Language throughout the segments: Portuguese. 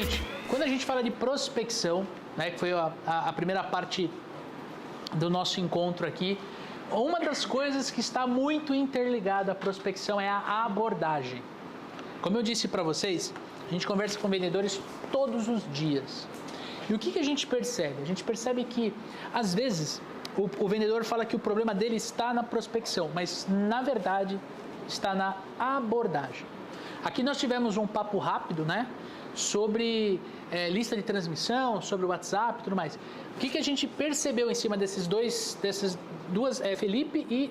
Gente, quando a gente fala de prospecção, né, que foi a primeira parte do nosso encontro aqui, uma das coisas que está muito interligada à prospecção é a abordagem. Como eu disse para vocês, a gente conversa com vendedores todos os dias. E o que a gente percebe? A gente percebe que, às vezes, o vendedor fala que o problema dele está na prospecção, mas, na verdade, está na abordagem. Aqui nós tivemos um papo rápido, né? Sobre lista de transmissão, sobre o WhatsApp e tudo mais. O que a gente percebeu em cima dessas duas, Felipe e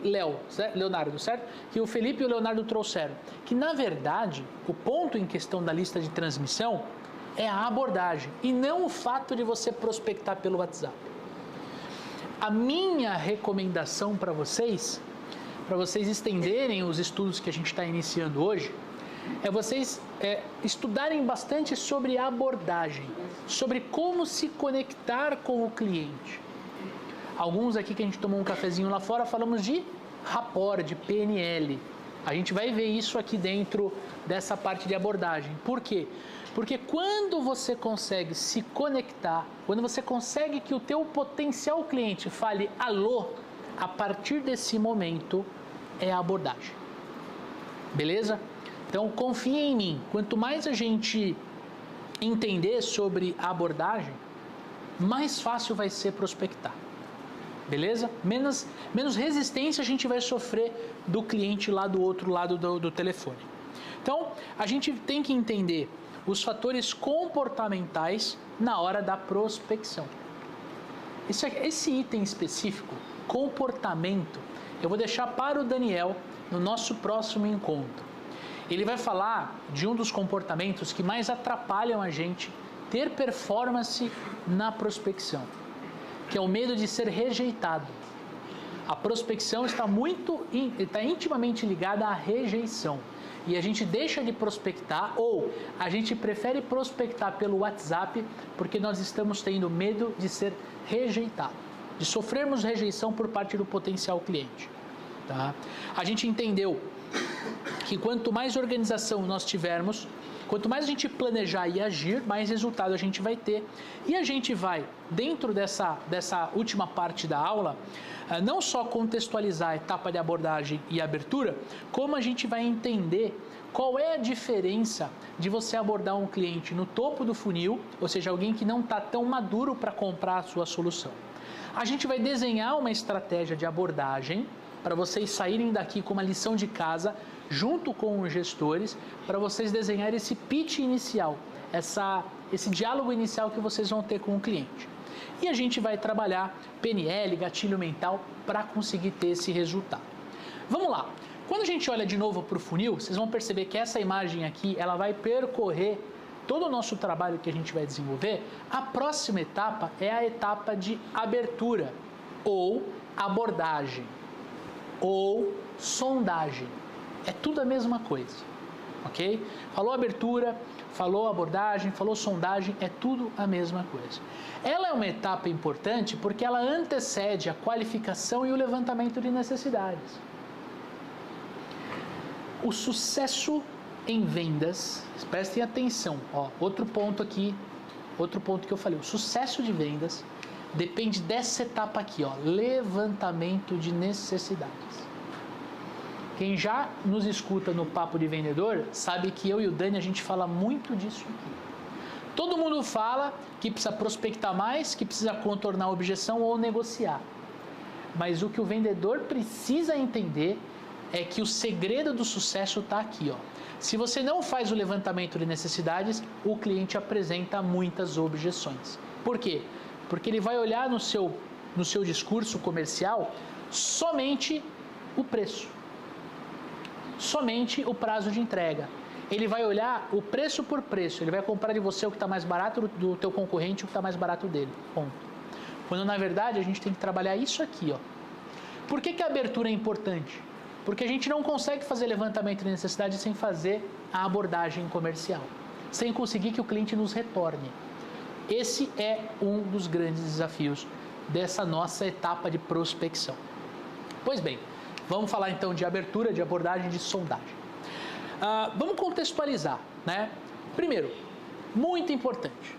Leonardo, certo? Que o Felipe e o Leonardo trouxeram. Que, na verdade, o ponto em questão da lista de transmissão é a abordagem e não o fato de você prospectar pelo WhatsApp. A minha recomendação para vocês estenderem os estudos que a gente está iniciando hoje, é vocês estudarem bastante sobre abordagem, sobre como se conectar com o cliente. Alguns aqui que a gente tomou um cafezinho lá fora, falamos de rapport, de PNL. A gente vai ver isso aqui dentro dessa parte de abordagem. Por quê? Porque quando você consegue se conectar, quando você consegue que o teu potencial cliente fale alô, a partir desse momento é a abordagem. Beleza? Então, confie em mim. Quanto mais a gente entender sobre a abordagem, mais fácil vai ser prospectar. Beleza? Menos resistência a gente vai sofrer do cliente lá do outro lado do telefone. Então, a gente tem que entender os fatores comportamentais na hora da prospecção. Esse item específico, comportamento, eu vou deixar para o Daniel no nosso próximo encontro. Ele vai falar de um dos comportamentos que mais atrapalham a gente ter performance na prospecção, que é o medo de ser rejeitado. A prospecção está intimamente ligada à rejeição. E a gente deixa de prospectar ou a gente prefere prospectar pelo WhatsApp porque nós estamos tendo medo de ser rejeitado, de sofrermos rejeição por parte do potencial cliente. Tá? A gente entendeu que quanto mais organização nós tivermos, quanto mais a gente planejar e agir, mais resultado a gente vai ter. E a gente vai, dentro dessa última parte da aula, não só contextualizar a etapa de abordagem e abertura, como a gente vai entender qual é a diferença de você abordar um cliente no topo do funil, ou seja, alguém que não está tão maduro para comprar a sua solução. A gente vai desenhar uma estratégia de abordagem para vocês saírem daqui com uma lição de casa, junto com os gestores, para vocês desenharem esse pitch inicial, esse diálogo inicial que vocês vão ter com o cliente. E a gente vai trabalhar PNL, gatilho mental, para conseguir ter esse resultado. Vamos lá. Quando a gente olha de novo para o funil, vocês vão perceber que essa imagem aqui, ela vai percorrer todo o nosso trabalho que a gente vai desenvolver. A próxima etapa é a etapa de abertura, ou abordagem, ou sondagem. É tudo a mesma coisa, ok? Falou abertura, falou abordagem, falou sondagem, é tudo a mesma coisa. Ela é uma etapa importante porque ela antecede a qualificação e o levantamento de necessidades. O sucesso em vendas, prestem atenção, outro ponto aqui, outro ponto que eu falei, o sucesso de vendas depende dessa etapa aqui, levantamento de necessidades. Quem já nos escuta no Papo de Vendedor sabe que eu e o Dani, a gente fala muito disso aqui. Todo mundo fala que precisa prospectar mais, que precisa contornar a objeção ou negociar. Mas o que o vendedor precisa entender é que o segredo do sucesso está aqui. Se você não faz o levantamento de necessidades, o cliente apresenta muitas objeções. Por quê? Porque ele vai olhar no seu discurso comercial somente o preço. Somente o prazo de entrega. Ele vai olhar o preço por preço, ele vai comprar de você o que está mais barato do teu concorrente e o que está mais barato dele, ponto. Quando na verdade a gente tem que trabalhar isso aqui, Por que a abertura é importante? Porque a gente não consegue fazer levantamento de necessidade sem fazer a abordagem comercial, sem conseguir que o cliente nos retorne. Esse é um dos grandes desafios dessa nossa etapa de prospecção. Pois bem, vamos falar então de abertura, de abordagem, de sondagem. Vamos contextualizar, né? Primeiro, Muito importante.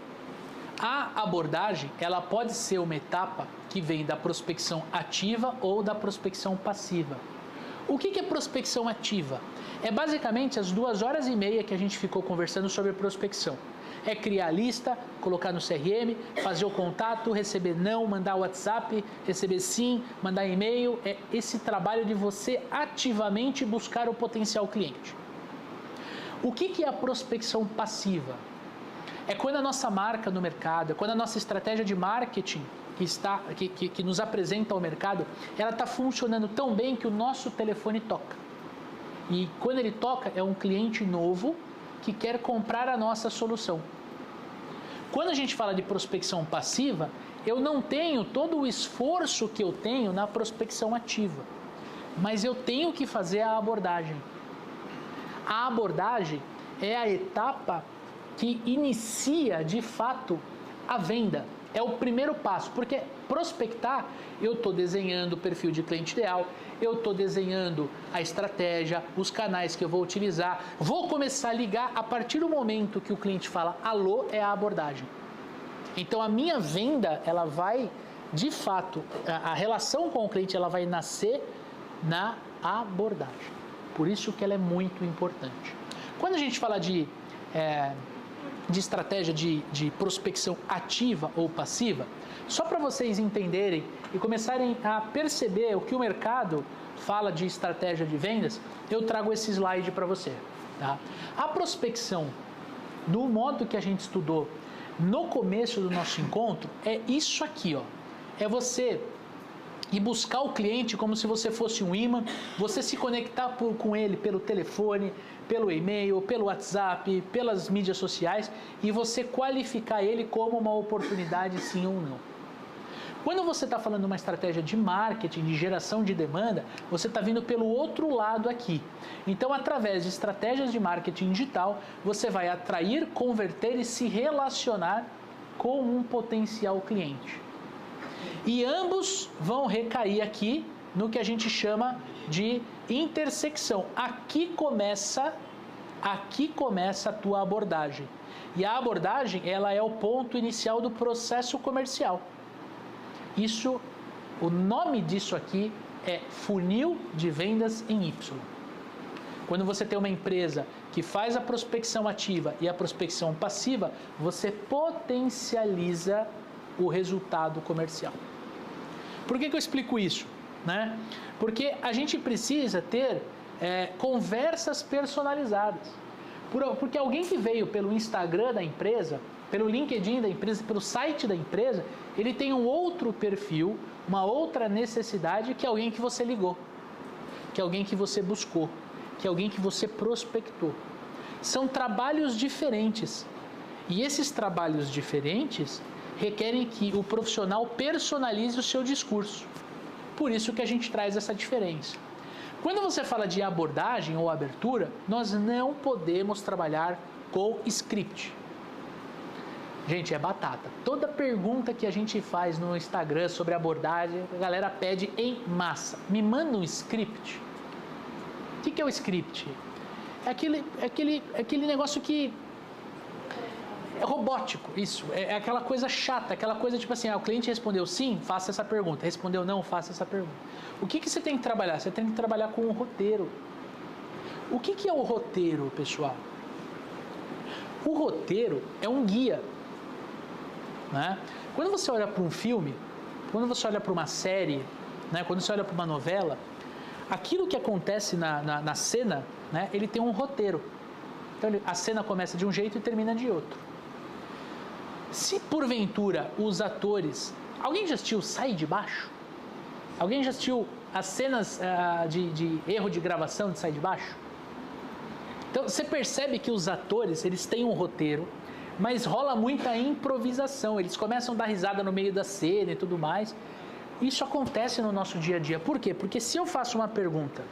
A abordagem, ela pode ser uma etapa que vem da prospecção ativa ou da prospecção passiva. O que é prospecção ativa? É basicamente as 2h30 que a gente ficou conversando sobre prospecção. É criar a lista, colocar no CRM, fazer o contato, receber não, mandar WhatsApp, receber sim, mandar e-mail. É esse trabalho de você ativamente buscar o potencial cliente. O que é a prospecção passiva? É quando a nossa marca no mercado, é quando a nossa estratégia de marketing que nos apresenta ao mercado, ela está funcionando tão bem que o nosso telefone toca. E quando ele toca, é um cliente novo que quer comprar a nossa solução. Quando a gente fala de prospecção passiva, eu não tenho todo o esforço que eu tenho na prospecção ativa, mas eu tenho que fazer a abordagem. A abordagem é a etapa que inicia, de fato, a venda. É o primeiro passo, porque prospectar, eu estou desenhando o perfil de cliente ideal, eu estou desenhando a estratégia, os canais que eu vou utilizar, vou começar a ligar a partir do momento que o cliente fala alô, é a abordagem. Então a minha venda, ela vai, de fato, a relação com o cliente, ela vai nascer na abordagem. Por isso que ela é muito importante. Quando a gente fala de estratégia de prospecção ativa ou passiva, só para vocês entenderem e começarem a perceber o que o mercado fala de estratégia de vendas, eu trago esse slide para você. Tá? A prospecção, do modo que a gente estudou no começo do nosso encontro, é isso aqui, ó. É você ir buscar o cliente como se você fosse um imã, você se conectar com ele pelo telefone, pelo e-mail, pelo WhatsApp, pelas mídias sociais e você qualificar ele como uma oportunidade sim ou não. Quando você está falando de uma estratégia de marketing, de geração de demanda, você está vindo pelo outro lado aqui. Então, através de estratégias de marketing digital, você vai atrair, converter e se relacionar com um potencial cliente. E ambos vão recair aqui no que a gente chama de intersecção. Aqui começa a tua abordagem. E a abordagem, ela é o ponto inicial do processo comercial. O nome disso aqui é funil de vendas em Y. Quando você tem uma empresa que faz a prospecção ativa e a prospecção passiva, você potencializa o resultado comercial. Por que eu explico isso? Né? Porque a gente precisa ter conversas personalizadas. Porque alguém que veio pelo Instagram da empresa, pelo LinkedIn da empresa, pelo site da empresa, ele tem um outro perfil, uma outra necessidade que alguém que você ligou, que alguém que você buscou, que alguém que você prospectou. São trabalhos diferentes. E esses trabalhos diferentes requerem que o profissional personalize o seu discurso. Por isso que a gente traz essa diferença. Quando você fala de abordagem ou abertura, nós não podemos trabalhar com script. Gente, é batata. Toda pergunta que a gente faz no Instagram sobre abordagem, a galera pede em massa. Me manda um script. O que é o script? É aquele negócio que é robótico, isso. É aquela coisa chata, aquela coisa tipo assim, o cliente respondeu sim, faça essa pergunta. Respondeu não, faça essa pergunta. O que você tem que trabalhar? Você tem que trabalhar com um roteiro. O que é o roteiro, pessoal? O roteiro é um guia. Né? Quando você olha para um filme, quando você olha para uma série, né? Quando você olha para uma novela, aquilo que acontece na cena, né? Ele tem um roteiro. Então a cena começa de um jeito e termina de outro. Se porventura os atores... Alguém já assistiu Sai de Baixo? Alguém já assistiu as cenas de erro de gravação de Sai de Baixo? Então você percebe que os atores, eles têm um roteiro, mas rola muita improvisação. Eles começam a dar risada no meio da cena e tudo mais. Isso acontece no nosso dia a dia. Por quê? Porque se eu faço uma pergunta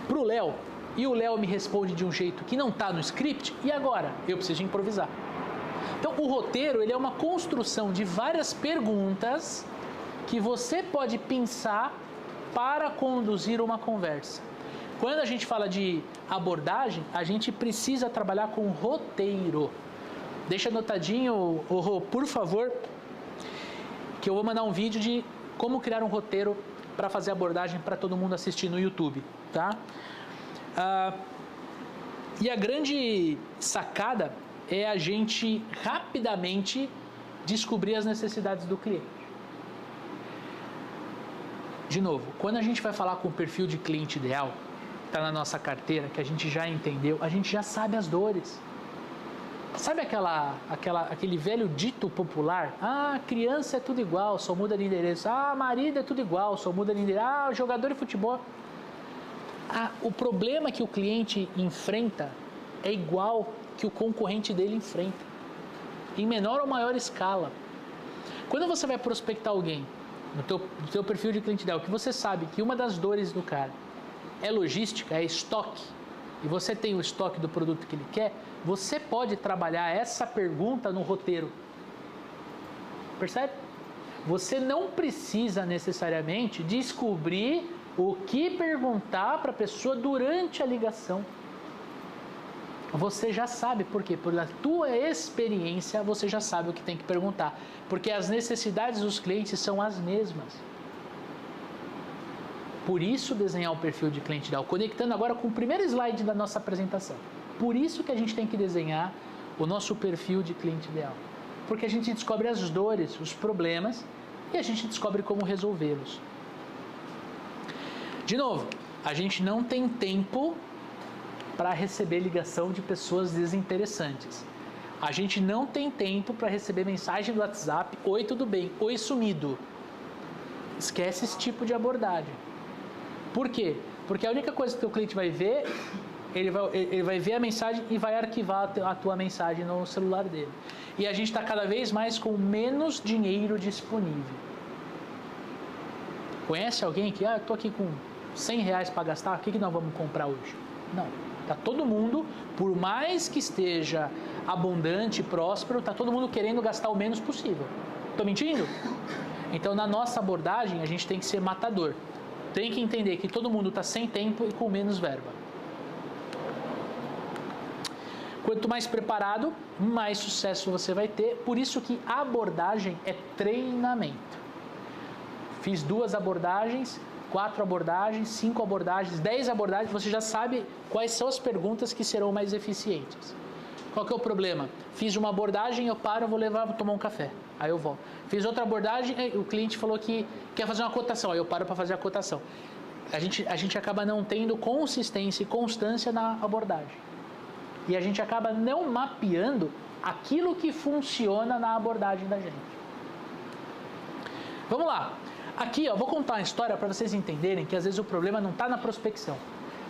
para o Léo e o Léo me responde de um jeito que não está no script, e agora? Eu preciso improvisar. Então, o roteiro, ele é uma construção de várias perguntas que você pode pensar para conduzir uma conversa. Quando a gente fala de abordagem, a gente precisa trabalhar com roteiro. Deixa anotadinho, Rô, por favor, que eu vou mandar um vídeo de como criar um roteiro para fazer abordagem para todo mundo assistir no YouTube, tá? E a grande sacada é a gente rapidamente descobrir as necessidades do cliente. De novo, quando a gente vai falar com o perfil de cliente ideal, está na nossa carteira, que a gente já entendeu, a gente já sabe as dores. Sabe aquele velho dito popular? Ah, criança é tudo igual, só muda de endereço. Ah, marido é tudo igual, só muda de endereço. Ah, jogador de futebol. O problema que o cliente enfrenta é igual que o concorrente dele enfrenta, em menor ou maior escala. Quando você vai prospectar alguém no teu perfil de cliente ideal, que você sabe que uma das dores do cara é logística, é estoque, e você tem o estoque do produto que ele quer, você pode trabalhar essa pergunta no roteiro. Percebe? Você não precisa necessariamente descobrir o que perguntar para a pessoa durante a ligação. Você já sabe, por quê? Por a tua experiência, você já sabe o que tem que perguntar. Porque as necessidades dos clientes são as mesmas. Por isso desenhar o perfil de cliente ideal, conectando agora com o primeiro slide da nossa apresentação. Por isso que a gente tem que desenhar o nosso perfil de cliente ideal. Porque a gente descobre as dores, os problemas, e a gente descobre como resolvê-los. De novo, a gente não tem tempo para receber ligação de pessoas desinteressantes. A gente não tem tempo para receber mensagem do WhatsApp, oi, tudo bem, oi, sumido. Esquece esse tipo de abordagem. Por quê? Porque a única coisa que o cliente vai ver, ele vai ver a mensagem e vai arquivar a tua mensagem no celular dele. E a gente está cada vez mais com menos dinheiro disponível. Conhece alguém que, eu estou aqui com R$100 para gastar, o que nós vamos comprar hoje? Não. Está todo mundo, por mais que esteja abundante, próspero, está todo mundo querendo gastar o menos possível. Estou mentindo? Então, na nossa abordagem, a gente tem que ser matador. Tem que entender que todo mundo está sem tempo e com menos verba. Quanto mais preparado, mais sucesso você vai ter. Por isso que a abordagem é treinamento. Fiz 2 abordagens, 4 abordagens, 5 abordagens, 10 abordagens, você já sabe quais são as perguntas que serão mais eficientes. Qual que é o problema? Fiz uma abordagem, eu paro, vou tomar um café, aí eu volto. Fiz outra abordagem, o cliente falou que quer fazer uma cotação, aí eu paro para fazer a cotação. A gente acaba não tendo consistência e constância na abordagem. E a gente acaba não mapeando aquilo que funciona na abordagem da gente. Vamos lá. Aqui, vou contar uma história para vocês entenderem que às vezes o problema não está na prospecção.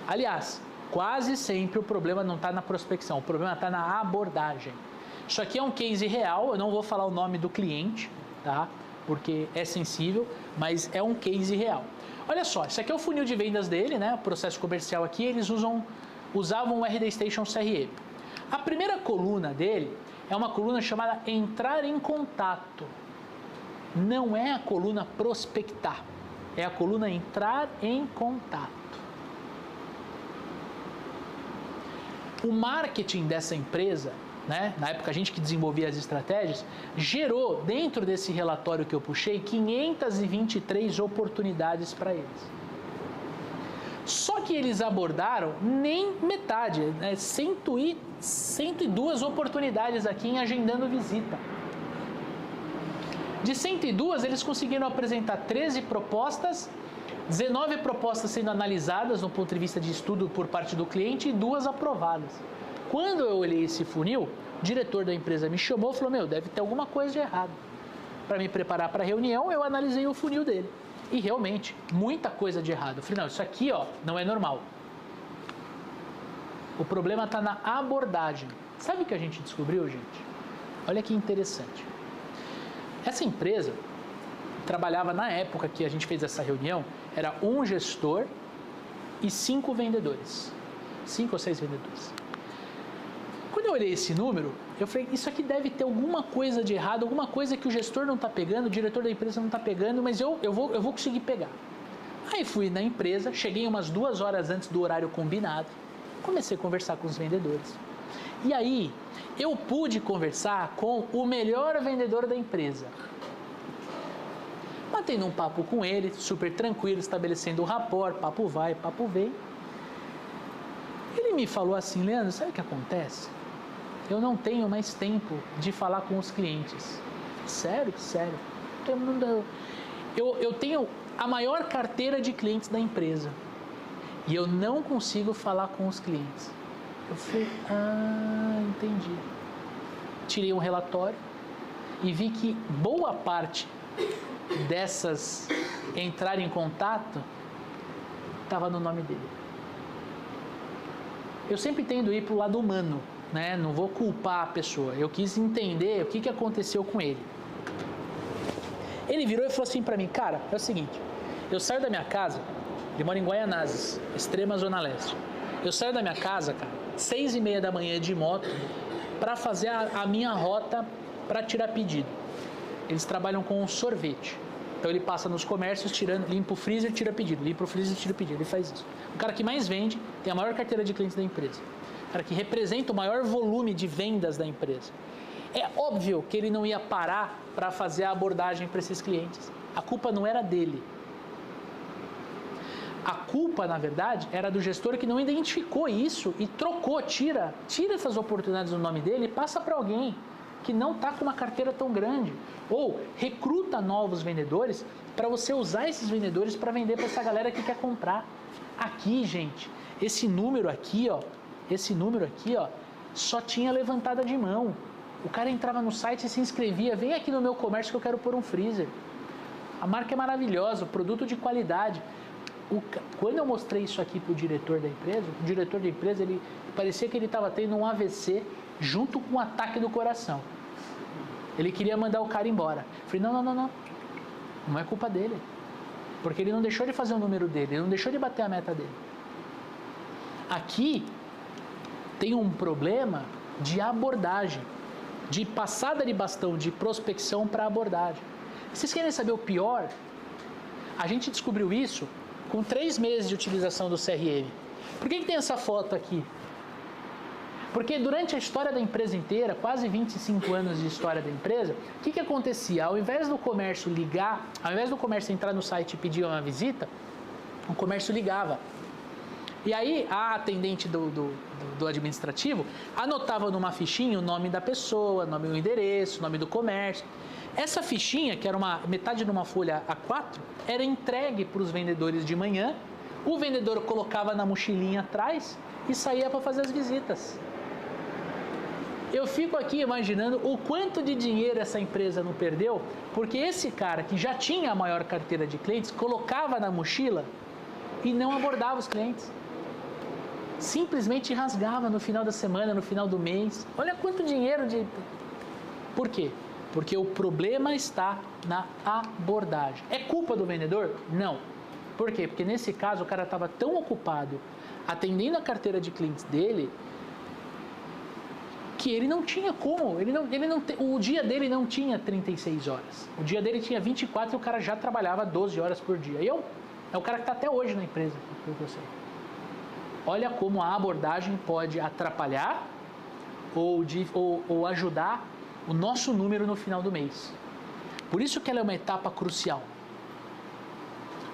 Aliás, quase sempre o problema não está na prospecção, o problema está na abordagem. Isso aqui é um case real, eu não vou falar o nome do cliente, tá? Porque é sensível, mas é um case real. Olha só, isso aqui é o funil de vendas dele, né? O processo comercial aqui, eles usavam o RD Station CRM. A primeira coluna dele é uma coluna chamada entrar em contato. Não é a coluna prospectar, é a coluna entrar em contato. O marketing dessa empresa, né, na época a gente que desenvolvia as estratégias, gerou dentro desse relatório que eu puxei 523 oportunidades para eles. Só que eles abordaram nem metade, né, 102 oportunidades aqui em agendando visita. De 102, eles conseguiram apresentar 13 propostas, 19 propostas sendo analisadas no ponto de vista de estudo por parte do cliente e 2 aprovadas. Quando eu olhei esse funil, o diretor da empresa me chamou e falou, deve ter alguma coisa de errado. Para me preparar para a reunião, eu analisei o funil dele. E realmente, muita coisa de errado. Eu falei, não, isso aqui não é normal. O problema está na abordagem. Sabe o que a gente descobriu, gente? Olha que interessante. Essa empresa trabalhava na época que a gente fez essa reunião, era um gestor e 5 vendedores. 5 ou 6 vendedores. Quando eu olhei esse número, eu falei, isso aqui deve ter alguma coisa de errado, alguma coisa que o gestor não está pegando, o diretor da empresa não está pegando, mas eu vou conseguir pegar. Aí fui na empresa, cheguei umas 2 horas antes do horário combinado, comecei a conversar com os vendedores. E aí, eu pude conversar com o melhor vendedor da empresa. Batendo um papo com ele, super tranquilo, estabelecendo um rapport, papo vai, papo vem. Ele me falou assim: Leandro, sabe o que acontece? Eu não tenho mais tempo de falar com os clientes. Sério? Sério. Eu tenho a maior carteira de clientes da empresa e eu não consigo falar com os clientes. Eu falei: entendi. Tirei um relatório e vi que boa parte dessas entrar em contato estava no nome dele. Eu sempre tendo ir para o lado humano, né? Não vou culpar a pessoa. Eu quis entender o que aconteceu com ele. Ele virou e falou assim para mim: cara, é o seguinte, eu saio da minha casa, ele mora em Guaianazes, extrema zona leste. Eu saio da minha casa, cara, 6h30 da manhã de moto para fazer a minha rota para tirar pedido. Eles trabalham com sorvete. Então ele passa nos comércios, limpa o freezer, tira pedido, limpa o freezer, tira pedido. Ele faz isso. O cara que mais vende, tem a maior carteira de clientes da empresa. O cara que representa o maior volume de vendas da empresa. É óbvio que ele não ia parar para fazer a abordagem para esses clientes. A culpa não era dele. A culpa, na verdade, era do gestor que não identificou isso e trocou, tira essas oportunidades do nome dele e passa para alguém que não está com uma carteira tão grande. Ou recruta novos vendedores para você usar esses vendedores para vender para essa galera que quer comprar. Aqui, gente, esse número aqui, ó, só tinha levantada de mão. O cara entrava no site e se inscrevia: vem aqui no meu comércio que eu quero pôr um freezer. A marca é maravilhosa, o produto de qualidade. Quando eu mostrei isso aqui para o diretor da empresa, ele parecia que ele estava tendo um AVC junto com um ataque do coração. Ele queria mandar o cara embora. Eu falei: não é culpa dele, porque ele não deixou de fazer o número dele, ele não deixou de bater a meta dele. Aqui tem um problema de abordagem, de passada de bastão de prospecção para abordagem. Vocês querem saber o pior? A gente descobriu isso com 3 meses de utilização do CRM. Por que tem essa foto aqui? Porque durante a história da empresa inteira, quase 25 anos de história da empresa, o que acontecia? Ao invés do comércio ligar, ao invés do comércio entrar no site e pedir uma visita, o comércio ligava. E aí a atendente do administrativo anotava numa fichinha o nome da pessoa, o endereço, o nome do comércio. Essa fichinha, que era metade de uma folha A4, era entregue para os vendedores de manhã. O vendedor colocava na mochilinha atrás e saía para fazer as visitas. Eu fico aqui imaginando o quanto de dinheiro essa empresa não perdeu, porque esse cara que já tinha a maior carteira de clientes colocava na mochila e não abordava os clientes. Simplesmente rasgava no final da semana, no final do mês. Olha quanto dinheiro de... Por quê? Porque o problema está na abordagem. É culpa do vendedor? Não. Por quê? Porque nesse caso o cara estava tão ocupado atendendo a carteira de clientes dele que ele não tinha como. O dia dele não tinha 36 horas. O dia dele tinha 24 e o cara já trabalhava 12 horas por dia. E é o cara que está até hoje na empresa. Olha como a abordagem pode atrapalhar ou ajudar o nosso número no final do mês. Por isso que ela é uma etapa crucial.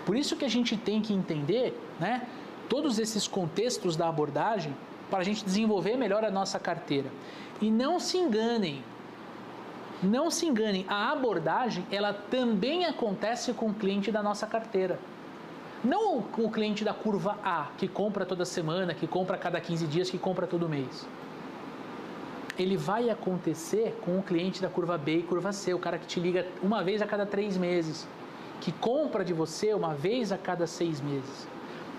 Por isso que a gente tem que entender, né, todos esses contextos da abordagem para a gente desenvolver melhor a nossa carteira. E não se enganem, a abordagem ela também acontece com o cliente da nossa carteira. Não o cliente da curva A, que compra toda semana, que compra a cada 15 dias, que compra todo mês. Ele vai acontecer com o cliente da curva B e curva C, o cara que te liga uma vez a cada 3 meses, que compra de você uma vez a cada 6 meses.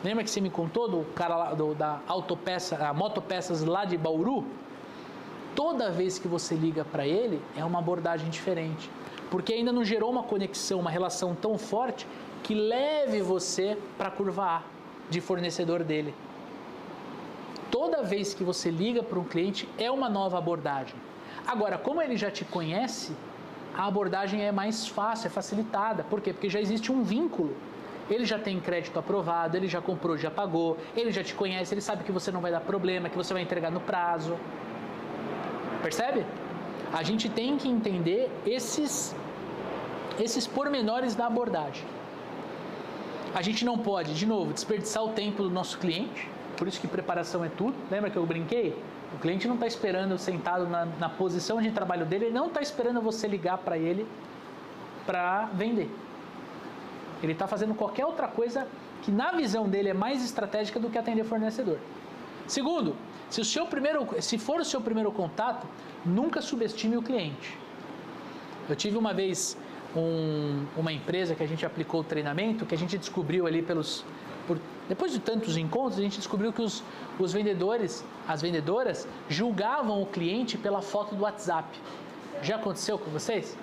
Lembra que você me contou do cara lá, da autopeça, a motopeças lá de Bauru? Toda vez que você liga para ele, é uma abordagem diferente, porque ainda não gerou uma conexão, uma relação tão forte que leve você para a curva A de fornecedor dele. Toda vez que você liga para um cliente, é uma nova abordagem. Agora, como ele já te conhece, a abordagem é mais fácil, é facilitada. Por quê? Porque já existe um vínculo ele já tem crédito aprovado, ele já comprou, já pagou, ele já te conhece, ele sabe que você não vai dar problema, que você vai entregar no prazo. Percebe? A gente tem que entender esses pormenores da abordagem. A gente não pode, de novo, desperdiçar o tempo do nosso cliente, por isso que preparação é tudo. Lembra que eu brinquei? O cliente não está esperando sentado na posição de trabalho dele, ele não está esperando você ligar para ele para vender. Ele está fazendo qualquer outra coisa que na visão dele é mais estratégica do que atender fornecedor. Segundo, se for o seu primeiro contato, nunca subestime o cliente. Eu tive uma vez uma empresa que a gente aplicou o treinamento, que a gente descobriu ali depois de tantos encontros, a gente descobriu que os vendedores, as vendedoras, julgavam o cliente pela foto do WhatsApp. Já aconteceu com vocês?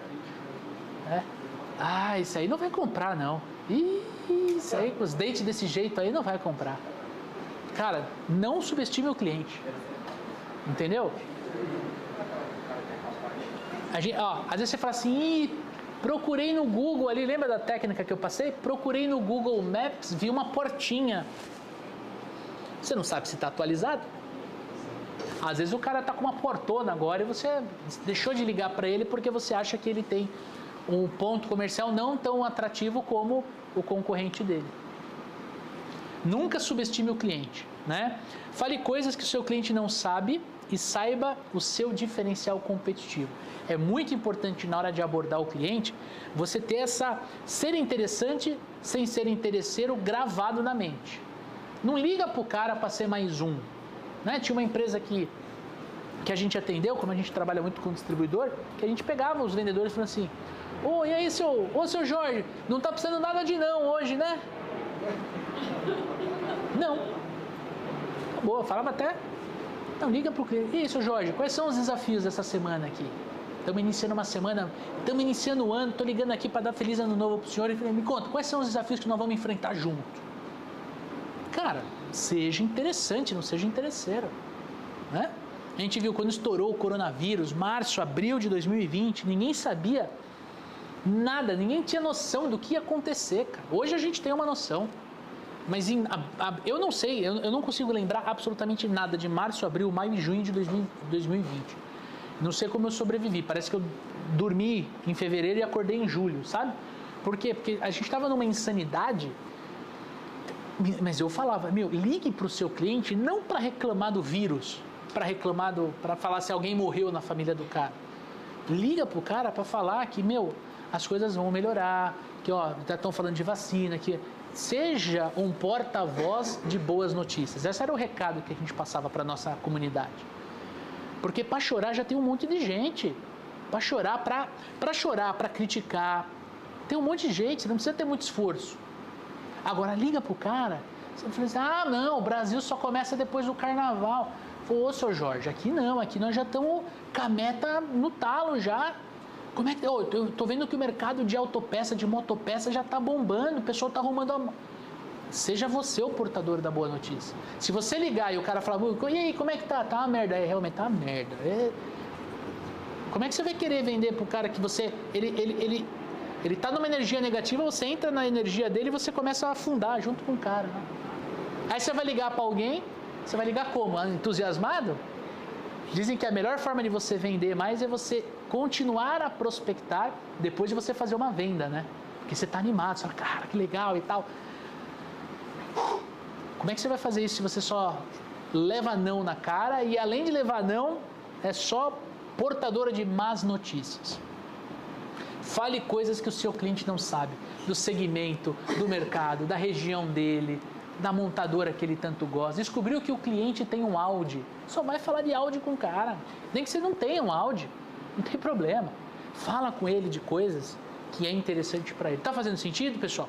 Isso aí não vai comprar, não. Isso aí, com os dentes desse jeito aí, não vai comprar. Cara, não subestime o cliente. Entendeu? Às vezes você fala assim, procurei no Google ali, lembra da técnica que eu passei? Procurei no Google Maps, vi uma portinha. Você não sabe se está atualizado? Às vezes o cara está com uma portona agora e você deixou de ligar para ele porque você acha que ele tem um ponto comercial não tão atrativo como o concorrente dele. Nunca subestime o cliente, né? Fale coisas que o seu cliente não sabe e saiba o seu diferencial competitivo. É muito importante na hora de abordar o cliente, você ter ser interessante sem ser interesseiro gravado na mente. Não liga para o cara para ser mais um. Né? Tinha uma empresa que a gente atendeu, como a gente trabalha muito com distribuidor, que a gente pegava os vendedores e falava assim, e aí, seu Jorge, não está precisando nada de não hoje, né? Não. Acabou, falava até. Não, liga para o cliente. E aí, seu Jorge, quais são os desafios dessa semana aqui? Estamos iniciando uma semana, estamos iniciando o ano, estou ligando aqui para dar feliz ano novo para o senhor e falei, me conta, quais são os desafios que nós vamos enfrentar junto? Cara, seja interessante, não seja interesseiro. Né? A gente viu quando estourou o coronavírus, março, abril de 2020, ninguém sabia nada, ninguém tinha noção do que ia acontecer, cara. Hoje a gente tem uma noção, mas eu não sei, eu não consigo lembrar absolutamente nada de março, abril, maio e junho de 2020. Não sei como eu sobrevivi, parece que eu dormi em fevereiro e acordei em julho, sabe? Por quê? Porque a gente estava numa insanidade, mas eu falava, ligue para o seu cliente não para reclamar do vírus, para falar se alguém morreu na família do cara. Liga para o cara para falar que, as coisas vão melhorar, que já estão falando de vacina, que seja um porta-voz de boas notícias. Esse era o recado que a gente passava para a nossa comunidade. Porque para chorar já tem um monte de gente. Para chorar, para criticar, tem um monte de gente, você não precisa ter muito esforço. Agora liga pro cara, você fala assim, não, o Brasil só começa depois do carnaval. Ô, seu Jorge, aqui não, aqui nós já estamos com a meta no talo já. Como é que... eu tô vendo que o mercado de autopeça, de motopeça já está bombando, o pessoal está arrumando Seja você o portador da boa notícia. Se você ligar e o cara falar, e aí, como é que tá? Tá uma merda. Realmente tá uma merda. Como é que você vai querer vender pro cara que você... Ele tá numa energia negativa, você entra na energia dele e você começa a afundar junto com o cara. Né? Aí você vai ligar para alguém, você vai ligar como? Entusiasmado? Dizem que a melhor forma de você vender mais é você continuar a prospectar depois de você fazer uma venda, né? Porque você tá animado, você fala, cara, que legal e tal. Como é que você vai fazer isso se você só leva não na cara e além de levar não, é só portadora de más notícias? Fale coisas que o seu cliente não sabe, do segmento, do mercado, da região dele, da montadora que ele tanto gosta. Descobriu que o cliente tem um Audi, só vai falar de Audi com o cara. Nem que você não tenha um Audi, não tem problema. Fala com ele de coisas que é interessante para ele. Tá fazendo sentido, pessoal?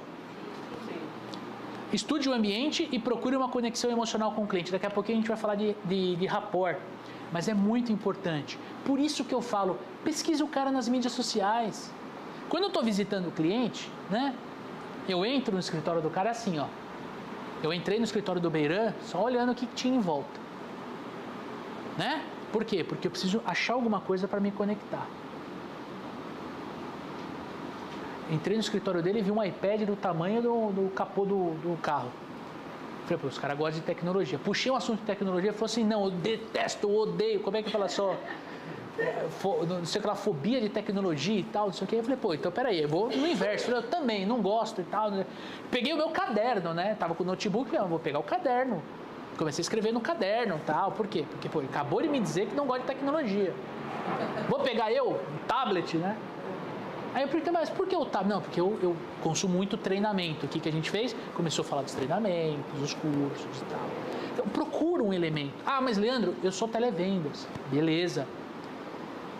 Estude o ambiente e procure uma conexão emocional com o cliente. Daqui a pouquinho a gente vai falar de rapport, mas é muito importante. Por isso que eu falo, pesquise o cara nas mídias sociais. Quando eu estou visitando o cliente, né, eu entro no escritório do cara assim, ó. Eu entrei no escritório do Beiran só olhando o que tinha em volta. Né? Por quê? Porque eu preciso achar alguma coisa para me conectar. Entrei no escritório dele e vi um iPad do tamanho do capô do carro. Falei, pô, os caras gostam de tecnologia. Puxei um assunto de tecnologia e falou assim, não, eu detesto, eu odeio. Como é que fala só? Não sei aquela fobia de tecnologia e tal, não sei o que. Eu falei, pô, então peraí, eu vou no inverso. Eu falei, eu também, não gosto e tal. Peguei o meu caderno, né? Tava com o notebook, eu vou pegar o caderno. Comecei a escrever no caderno e tal. Por quê? Porque, pô, ele acabou de me dizer que não gosta de tecnologia. Vou pegar um tablet, né? Aí eu perguntei, mas por que o tablet? Não, porque eu consumo muito treinamento. O que a gente fez? Começou a falar dos treinamentos, dos cursos e tal. Então, procura um elemento. Ah, mas Leandro, eu sou televendas. Beleza.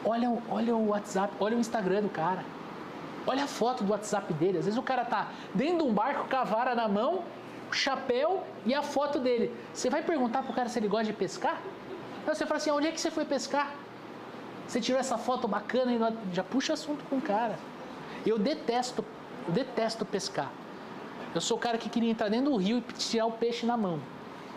Olha o WhatsApp, olha o Instagram do cara. Olha a foto do WhatsApp dele. Às vezes o cara tá dentro de um barco com a vara na mão, o chapéu e a foto dele. Você vai perguntar pro cara se ele gosta de pescar? Não, você fala assim, onde é que você foi pescar? Você tirou essa foto bacana e já puxa assunto com o cara. Eu detesto pescar. Eu sou o cara que queria entrar dentro do rio e tirar o peixe na mão,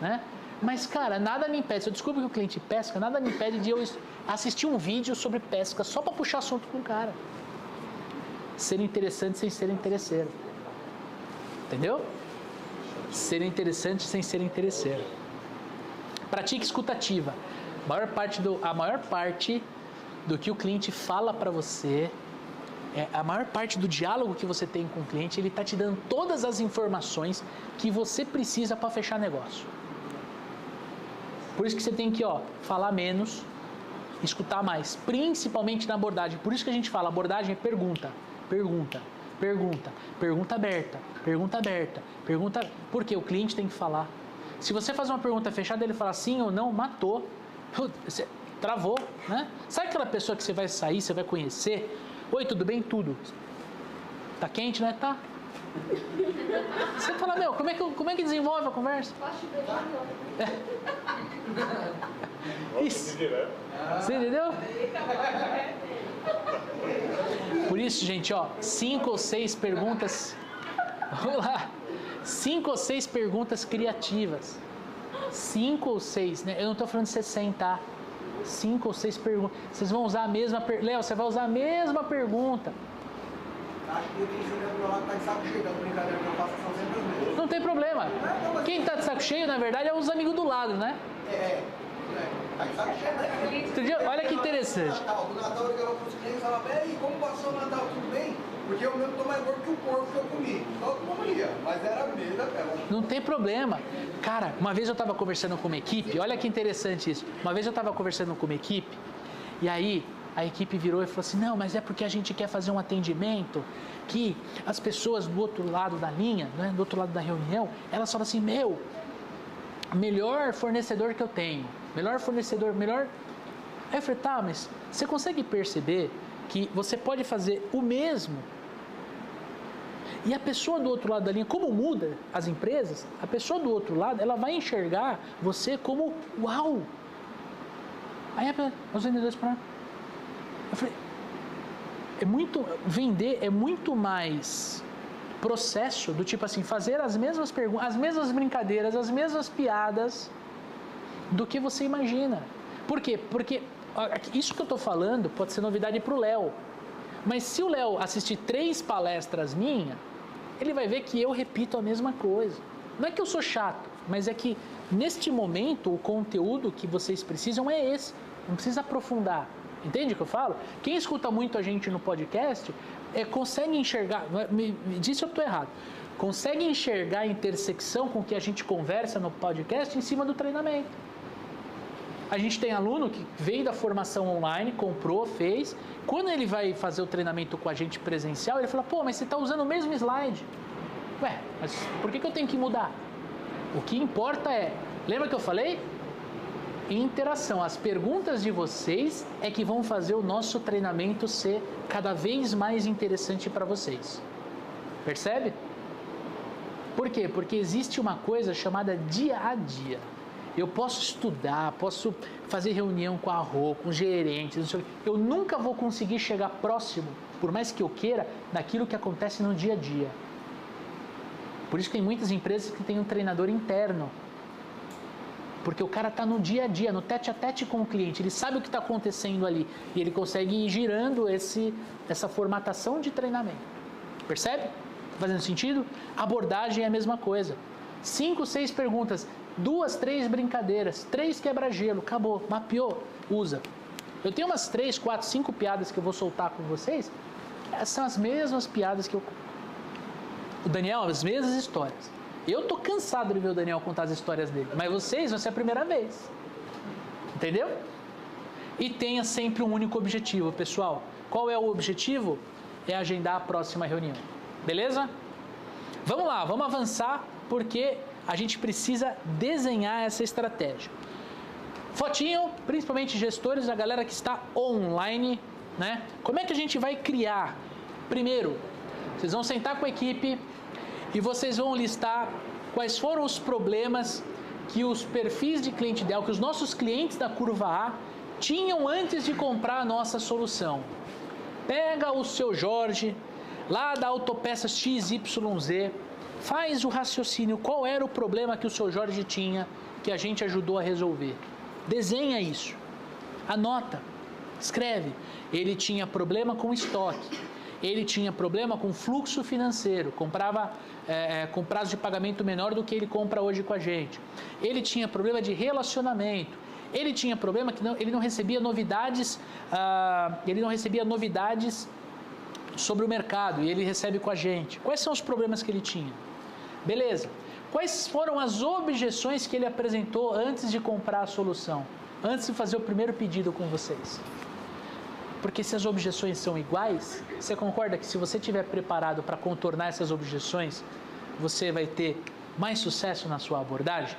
né? Mas, cara, nada me impede. Se eu descubro que o cliente pesca, nada me impede de eu assistir um vídeo sobre pesca só para puxar assunto com o cara. Ser interessante sem ser interesseiro. Entendeu? Ser interessante sem ser interesseiro. Pratique escutativa. A maior parte do que o cliente fala para você, a maior parte do diálogo que você tem com o cliente, ele está te dando todas as informações que você precisa para fechar negócio. Por isso que você tem que falar menos, escutar mais, principalmente na abordagem. Por isso que a gente fala, abordagem é pergunta, pergunta, pergunta, pergunta aberta, pergunta aberta, pergunta... Porque o cliente tem que falar. Se você faz uma pergunta fechada, ele fala sim ou não, matou. Você travou, né? Sabe aquela pessoa que você vai sair, você vai conhecer? Oi, tudo bem? Tudo. Tá quente, né? Tá. Você fala, meu, como é que desenvolve a conversa? Isso. Você entendeu? Por isso, gente, 5 ou 6 perguntas. Vamos lá. 5 ou 6 perguntas criativas. 5 ou 6, né? Eu não estou falando de 60, tá? 5 ou 6 perguntas. Vocês vão usar a mesma pergunta. Léo, você vai usar a mesma pergunta. Acho que quem chega do meu lado tá de saco cheio, as brincadeiras que eu faço são sempre os mesmos. Não tem problema. Quem tá de saco cheio, na verdade, é os amigos do lado, né? Tá de saco cheio, né? Olha que interessante. Do Natal eu ligava pros clientes e falava, e aí, como passou o Natal, tudo bem? Porque eu mesmo tô mais gordo que o porco que eu comi. Todo mundo ia, mas era a mesma pela. Não tem problema. Cara, uma vez eu estava conversando com uma equipe, olha que interessante isso. Uma vez eu estava conversando com uma equipe, e aí a equipe virou e falou assim, não, mas é porque a gente quer fazer um atendimento que as pessoas do outro lado da linha, né, do outro lado da reunião, elas falam assim, meu, melhor fornecedor que eu tenho, melhor fornecedor, melhor... Aí eu falei, tá, mas você consegue perceber que você pode fazer o mesmo e a pessoa do outro lado da linha, como muda as empresas, a pessoa do outro lado, ela vai enxergar você como, uau! Aí os vendedores falaram, eu falei, vender é muito mais processo do tipo assim, fazer as mesmas perguntas, as mesmas brincadeiras, as mesmas piadas do que você imagina. Por quê? Porque isso que eu estou falando pode ser novidade para o Léo. Mas se o Léo assistir 3 palestras minhas, ele vai ver que eu repito a mesma coisa. Não é que eu sou chato, mas é que neste momento o conteúdo que vocês precisam é esse. Não precisa aprofundar. Entende o que eu falo? Quem escuta muito a gente no podcast consegue enxergar, me diz se eu estou errado, consegue enxergar a intersecção com que a gente conversa no podcast em cima do treinamento. A gente tem aluno que veio da formação online, comprou, fez. Quando ele vai fazer o treinamento com a gente presencial, ele fala, pô, mas você está usando o mesmo slide. Ué, mas por que eu tenho que mudar? O que importa lembra que eu falei? Interação. As perguntas de vocês é que vão fazer o nosso treinamento ser cada vez mais interessante para vocês. Percebe? Por quê? Porque existe uma coisa chamada dia a dia. Eu posso estudar, posso fazer reunião com a Rô, com gerentes, não sei o quê. Eu nunca vou conseguir chegar próximo, por mais que eu queira, daquilo que acontece no dia a dia. Por isso que tem muitas empresas que têm um treinador interno. Porque o cara está no dia a dia, no tete a tete com o cliente, ele sabe o que está acontecendo ali e ele consegue ir girando essa formatação de treinamento. Percebe? Fazendo sentido? Abordagem é a mesma coisa. 5, 6 perguntas, 2, 3 brincadeiras, 3 quebra-gelo, acabou, mapeou, usa. Eu tenho umas 3, 4, 5 piadas que eu vou soltar com vocês, são as mesmas piadas que o Daniel, as mesmas histórias. Eu tô cansado de ver o Daniel contar as histórias dele, mas vocês vão ser a primeira vez. Entendeu? E tenha sempre um único objetivo, pessoal. Qual é o objetivo? É agendar a próxima reunião. Beleza? Vamos lá, vamos avançar, porque a gente precisa desenhar essa estratégia. Fotinho, principalmente gestores, a galera que está online, né? Como é que a gente vai criar? Primeiro, vocês vão sentar com a equipe e vocês vão listar quais foram os problemas que os perfis de cliente ideal, que os nossos clientes da curva A tinham antes de comprar a nossa solução. Pega o seu Jorge, lá da Autopeças XYZ, faz o raciocínio, qual era o problema que o seu Jorge tinha, que a gente ajudou a resolver. Desenha isso, anota, escreve. Ele tinha problema com estoque, ele tinha problema com fluxo financeiro, comprava com prazo de pagamento menor do que ele compra hoje com a gente. Ele tinha problema de relacionamento, ele tinha problema que ele não recebia novidades, sobre o mercado e ele recebe com a gente. Quais são os problemas que ele tinha? Beleza. Quais foram as objeções que ele apresentou antes de comprar a solução? Antes de fazer o primeiro pedido com vocês? Porque se as objeções são iguais, você concorda que se você estiver preparado para contornar essas objeções, você vai ter mais sucesso na sua abordagem?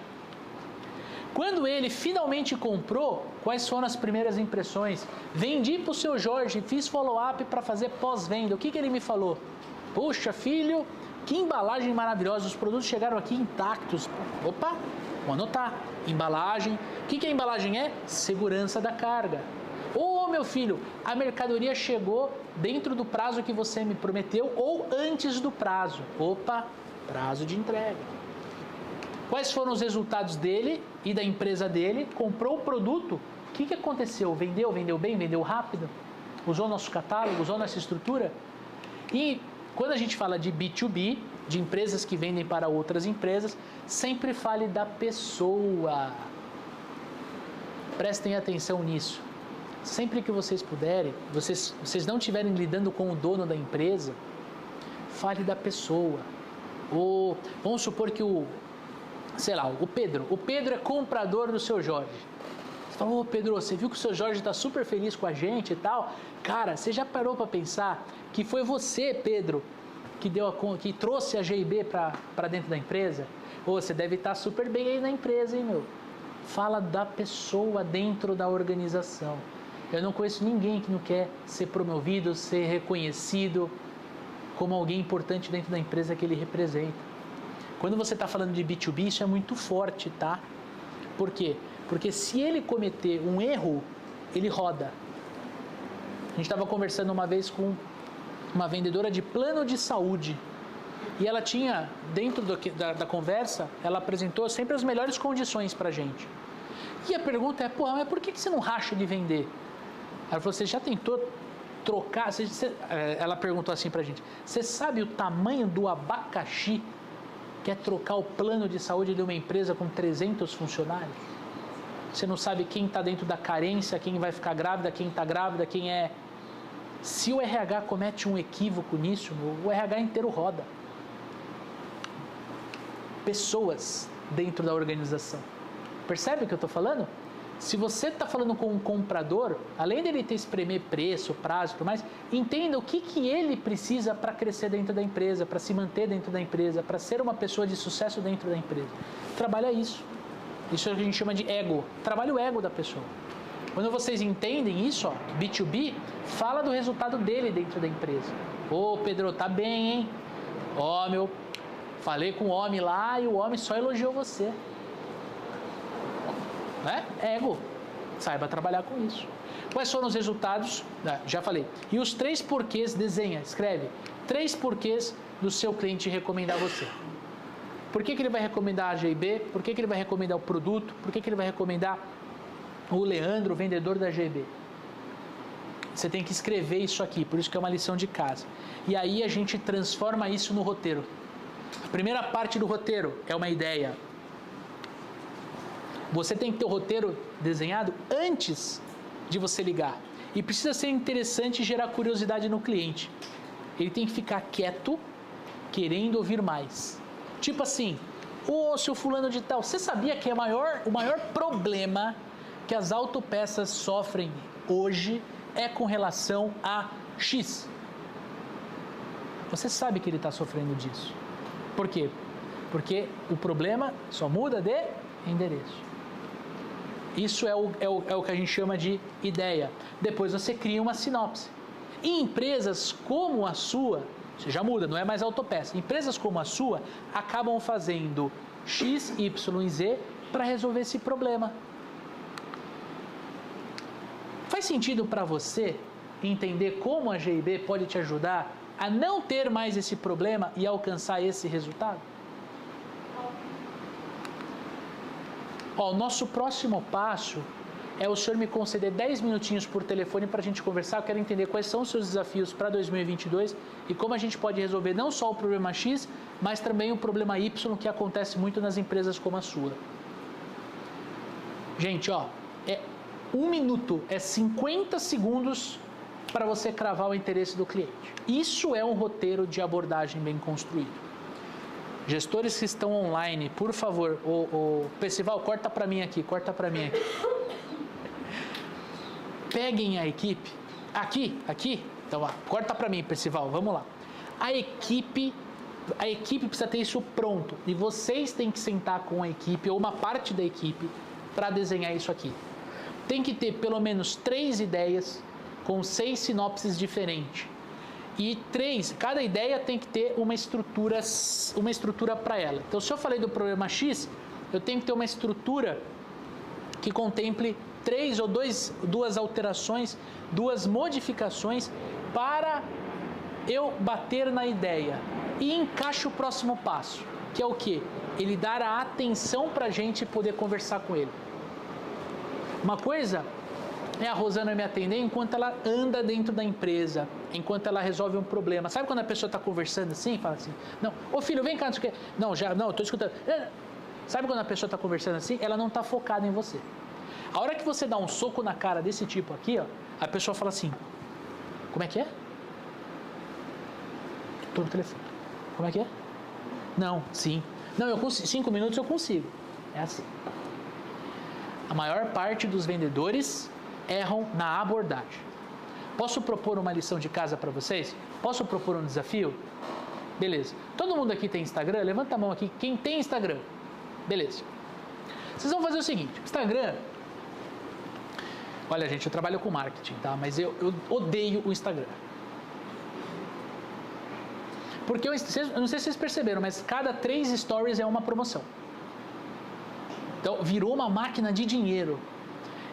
Quando ele finalmente comprou, quais foram as primeiras impressões? Vendi para o seu Jorge, fiz follow-up para fazer pós-venda. O que ele me falou? Poxa, filho, que embalagem maravilhosa, os produtos chegaram aqui intactos. Opa, vou anotar. Embalagem. O que a embalagem é? Segurança da carga. Ô, meu filho, a mercadoria chegou dentro do prazo que você me prometeu ou antes do prazo. Opa, prazo de entrega. Quais foram os resultados dele e da empresa dele? Comprou o produto. O que aconteceu? Vendeu bem, vendeu rápido? Usou nosso catálogo, usou nossa estrutura? E quando a gente fala de B2B, de empresas que vendem para outras empresas, sempre fale da pessoa. Prestem atenção nisso. Sempre que vocês puderem, vocês não estiverem lidando com o dono da empresa, fale da pessoa. Ou vamos supor que o Pedro é comprador do seu Jorge. Você fala, ô Pedro, você viu que o seu Jorge está super feliz com a gente e tal? Cara, você já parou para pensar que foi você, Pedro, que trouxe a GIB para dentro da empresa? Ou você deve estar super bem aí na empresa, hein, meu? Fala da pessoa dentro da organização. Eu não conheço ninguém que não quer ser promovido, ser reconhecido como alguém importante dentro da empresa que ele representa. Quando você está falando de B2B, isso é muito forte, tá? Por quê? Porque se ele cometer um erro, ele roda. A gente estava conversando uma vez com uma vendedora de plano de saúde e ela tinha, dentro da conversa, ela apresentou sempre as melhores condições para a gente. E a pergunta é, mas por que você não racha de vender? Ela falou, você já tentou trocar? Ela perguntou assim para a gente, você sabe o tamanho do abacaxi que é trocar o plano de saúde de uma empresa com 300 funcionários? Você não sabe quem está dentro da carência, quem vai ficar grávida, quem está grávida, quem é... Se o RH comete um equívoco nisso, o RH inteiro roda. Pessoas dentro da organização. Percebe o que eu estou falando? Se você está falando com um comprador, além dele ter espremer preço, prazo e tudo mais, entenda o que ele precisa para crescer dentro da empresa, para se manter dentro da empresa, para ser uma pessoa de sucesso dentro da empresa. Trabalha isso. Isso é o que a gente chama de ego. Trabalha o ego da pessoa. Quando vocês entendem isso, B2B, fala do resultado dele dentro da empresa. Ô, Pedro, tá bem, hein? Meu, falei com o homem lá e o homem só elogiou você. Ego. Saiba trabalhar com isso. Quais foram os resultados? Já falei. E os 3 porquês, desenha, escreve. 3 porquês do seu cliente recomendar você. Por que ele vai recomendar a GIB? Por que ele vai recomendar o produto? Por que ele vai recomendar o Leandro, o vendedor da GIB? Você tem que escrever isso aqui, por isso que é uma lição de casa. E aí a gente transforma isso no roteiro. A primeira parte do roteiro é uma ideia. Você tem que ter o roteiro desenhado antes de você ligar. E precisa ser interessante e gerar curiosidade no cliente. Ele tem que ficar quieto, querendo ouvir mais. Tipo assim, ô seu fulano de tal, você sabia que o maior problema que as autopeças sofrem hoje é com relação a X? Você sabe que ele está sofrendo disso. Por quê? Porque o problema só muda de endereço. Isso é o que a gente chama de ideia. Depois você cria uma sinopse. Em empresas como a sua, você já muda, não é mais autopeça. Empresas como a sua acabam fazendo X, Y e Z para resolver esse problema. Faz sentido para você entender como a GIB pode te ajudar a não ter mais esse problema e alcançar esse resultado? Ó, o nosso próximo passo é o senhor me conceder 10 minutinhos por telefone para a gente conversar. Eu quero entender quais são os seus desafios para 2022 e como a gente pode resolver não só o problema X, mas também o problema Y, que acontece muito nas empresas como a sua. Gente, ó, 1 minuto, é 50 segundos para você cravar o interesse do cliente. Isso é um roteiro de abordagem bem construído. Gestores que estão online, por favor, o Percival, corta para mim aqui. Peguem a equipe, aqui, então ó, corta para mim, Percival, vamos lá. A equipe precisa ter isso pronto e vocês têm que sentar com a equipe ou uma parte da equipe para desenhar isso aqui. Tem que ter pelo menos 3 ideias com 6 sinopses diferentes. E cada ideia tem que ter uma estrutura para ela. Então, se eu falei do problema X, eu tenho que ter uma estrutura que contemple 3 ou 2 alterações, 2 modificações para eu bater na ideia. E encaixa o próximo passo, que é o quê? Ele dar a atenção para a gente poder conversar com ele. Uma coisa é a Rosana me atender enquanto ela anda dentro da empresa, enquanto ela resolve um problema. Sabe quando a pessoa está conversando assim, fala assim, não, ô filho, vem cá, não sei o quê. Não, estou escutando. Sabe quando a pessoa está conversando assim? Ela não está focada em você. A hora que você dá um soco na cara desse tipo aqui, ó, a pessoa fala assim, como é que é? Estou no telefone. Como é que é? Não, sim. Não, eu consigo, 5 minutos eu consigo. É assim. A maior parte dos vendedores erram na abordagem. Posso propor uma lição de casa para vocês? Posso propor um desafio? Beleza. Todo mundo aqui tem Instagram? Levanta a mão aqui. Quem tem Instagram? Beleza. Vocês vão fazer o seguinte. Instagram... Olha, gente, eu trabalho com marketing, tá? Mas eu odeio o Instagram. Porque eu não sei se vocês perceberam, mas cada 3 stories é uma promoção. Então, virou uma máquina de dinheiro.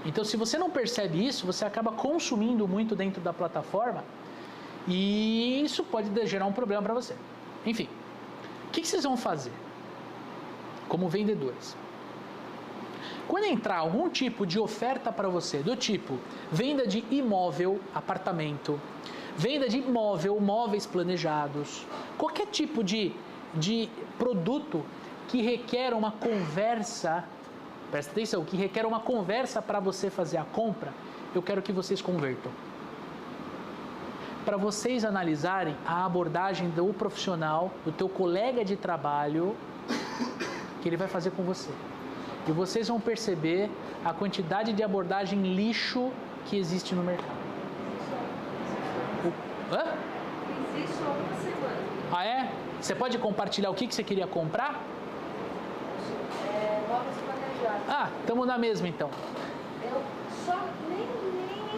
Então, se você não percebe isso, você acaba consumindo muito dentro da plataforma e isso pode gerar um problema para você. Enfim, o que vocês vão fazer como vendedores? Quando entrar algum tipo de oferta para você, do tipo venda de imóvel, apartamento, venda de imóvel, móveis planejados, qualquer tipo de produto que requer uma conversa, presta atenção, que requer uma conversa para você fazer a compra, eu quero que vocês convertam. Para vocês analisarem a abordagem do profissional, do teu colega de trabalho, que ele vai fazer com você. E vocês vão perceber a quantidade de abordagem lixo que existe no mercado. Existe há uma semana. Ah, é? Você pode compartilhar o que você queria comprar? Móveis planejados. Ah, estamos na mesma então. Eu só nem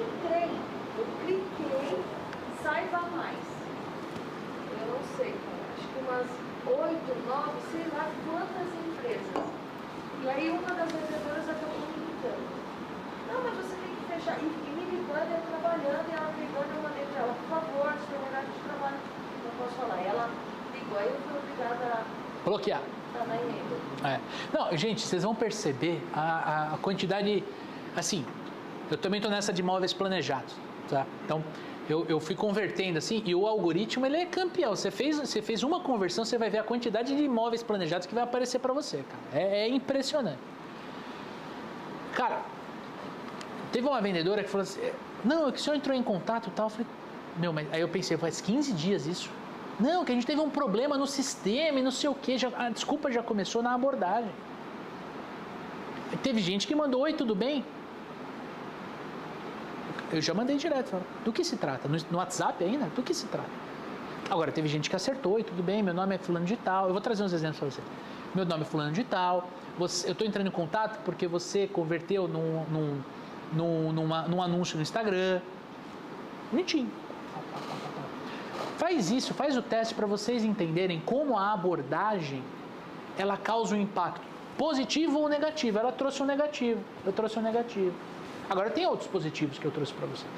entrei. Eu cliquei, saiba mais. Eu não sei, acho que umas 8, 9, sei lá quantas empresas. E aí uma das vendedoras acabou me ligando. Não, mas você tem que fechar. E me ligando, eu trabalhando, e ela ligando, eu mandei para ela, por favor, seu horário de trabalho. Não posso falar. Ela ligou, aí eu fui obrigada a bloquear. Tá na e-mail. Não, gente, vocês vão perceber a quantidade, assim, eu também estou nessa de móveis planejados. Tá? Então, eu fui convertendo assim, e o algoritmo ele é campeão. Você fez uma conversão, você vai ver a quantidade de imóveis planejados que vai aparecer para você, cara. É impressionante. Cara, teve uma vendedora que falou assim, não, é que o senhor entrou em contato e tal. Eu falei, meu, mas aí eu pensei, faz 15 dias isso. Não, que a gente teve um problema no sistema e não sei o quê. A desculpa já começou na abordagem. Teve gente que mandou, oi, tudo bem? Eu já mandei direto, falei, do que se trata? No WhatsApp ainda? Do que se trata? Agora, teve gente que acertou, e tudo bem, meu nome é fulano de tal. Eu vou trazer uns exemplos para você. Meu nome é fulano de tal. Eu estou entrando em contato porque você converteu num anúncio no Instagram. Bonitinho. Faz isso, faz o teste para vocês entenderem como a abordagem ela causa um impacto positivo ou negativo. Ela trouxe um negativo, eu trouxe um negativo. Agora tem outros positivos que eu trouxe para vocês.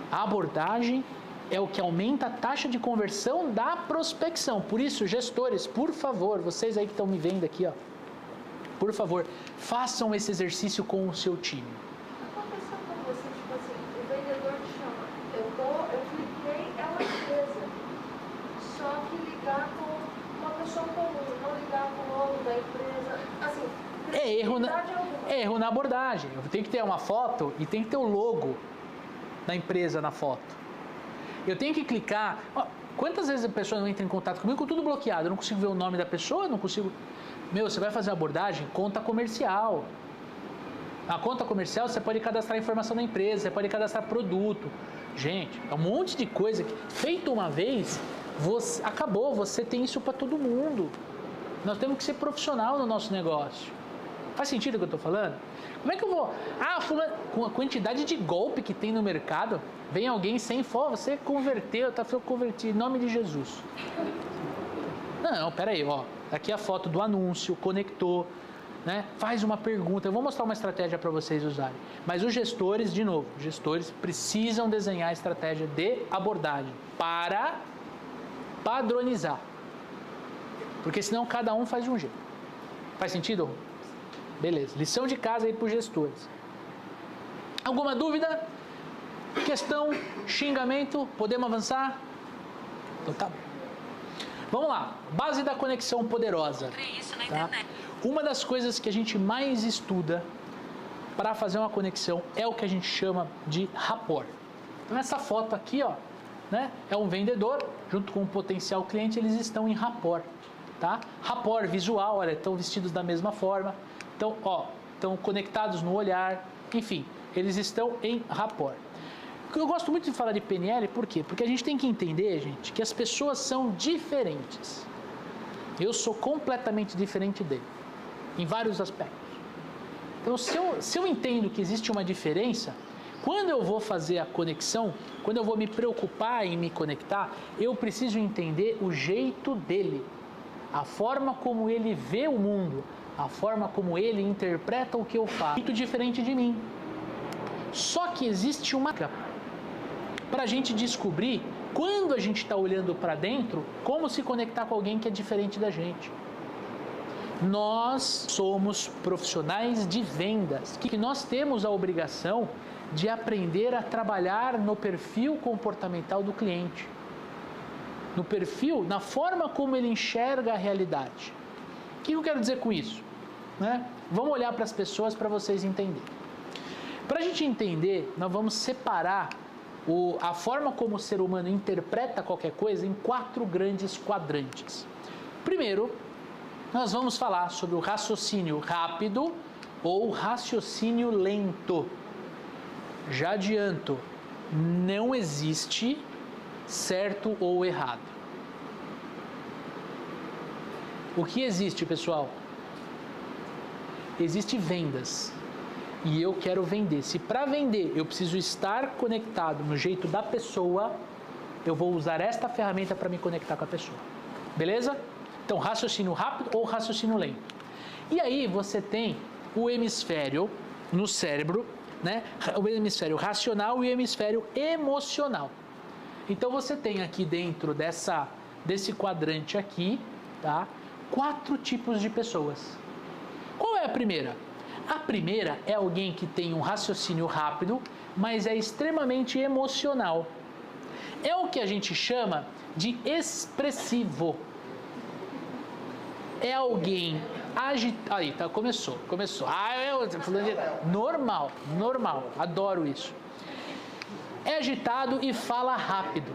A abordagem é o que aumenta a taxa de conversão da prospecção. Por isso, gestores, por favor, vocês aí que estão me vendo aqui, ó, por favor, façam esse exercício com o seu time. Aconteceu com você, tipo assim, o vendedor te chama, eu cliquei, é uma empresa, só que ligar com uma pessoa comum, não ligar com o nome da empresa, assim, é erro na abordagem. Tem que ter uma foto e tem que ter o logo da empresa na foto. Eu tenho que clicar. Ó, quantas vezes a pessoa não entra em contato comigo com tudo bloqueado? Eu não consigo ver o nome da pessoa, não consigo. Meu, você vai fazer a abordagem? Conta comercial. A conta comercial você pode cadastrar informação da empresa, você pode cadastrar produto. Gente, é um monte de coisa que, feito uma vez, acabou, você tem isso para todo mundo. Nós temos que ser profissional no nosso negócio. Faz sentido o que eu estou falando? Como é que eu vou... fulano, com a quantidade de golpe que tem no mercado, vem alguém sem foto, você converteu, eu converti, em nome de Jesus. Não, peraí, ó. Aqui a foto do anúncio, conectou, né? Faz uma pergunta. Eu vou mostrar uma estratégia para vocês usarem. Mas os gestores, de novo, gestores precisam desenhar a estratégia de abordagem para padronizar. Porque senão cada um faz de um jeito. Faz sentido? Beleza. Lição de casa aí para os gestores. Alguma dúvida? Questão? Xingamento? Podemos avançar? Então tá bom. Vamos lá. Base da conexão poderosa. Tá? Uma das coisas que a gente mais estuda para fazer uma conexão é o que a gente chama de rapport. Então essa foto aqui, ó, né, é um vendedor junto com um potencial cliente, eles estão em rapport. Tá? Rapport visual, olha, estão vestidos da mesma forma. Então, ó, estão conectados no olhar, enfim, eles estão em rapport. Eu gosto muito de falar de PNL, por quê? Porque a gente tem que entender, gente, que as pessoas são diferentes. Eu sou completamente diferente dele, em vários aspectos. Então, se eu entendo que existe uma diferença, quando eu vou fazer a conexão, quando eu vou me preocupar em me conectar, eu preciso entender o jeito dele, a forma como ele vê o mundo, a forma como ele interpreta o que eu faço, muito diferente de mim. Só que existe uma para a gente descobrir, quando a gente está olhando para dentro, como se conectar com alguém que é diferente da gente. Nós somos profissionais de vendas, que nós temos a obrigação de aprender a trabalhar no perfil comportamental do cliente. No perfil, na forma como ele enxerga a realidade. O que eu quero dizer com isso? Né? Vamos olhar para as pessoas para vocês entenderem. Para a gente entender, nós vamos separar a forma como o ser humano interpreta qualquer coisa em 4 grandes quadrantes. Primeiro, nós vamos falar sobre o raciocínio rápido ou raciocínio lento. Já adianto, não existe certo ou errado. O que existe, pessoal? Existe vendas. E eu quero vender. Se para vender eu preciso estar conectado no jeito da pessoa, eu vou usar esta ferramenta para me conectar com a pessoa. Beleza? Então, raciocínio rápido ou raciocínio lento. E aí você tem o hemisfério no cérebro, né? O hemisfério racional e o hemisfério emocional. Então você tem aqui dentro desse quadrante aqui, tá? 4 tipos de pessoas. Qual é a primeira? A primeira é alguém que tem um raciocínio rápido, mas é extremamente emocional. É o que a gente chama de expressivo. É alguém agitado. Aí, tá, começou. Normal, adoro isso. É agitado e fala rápido.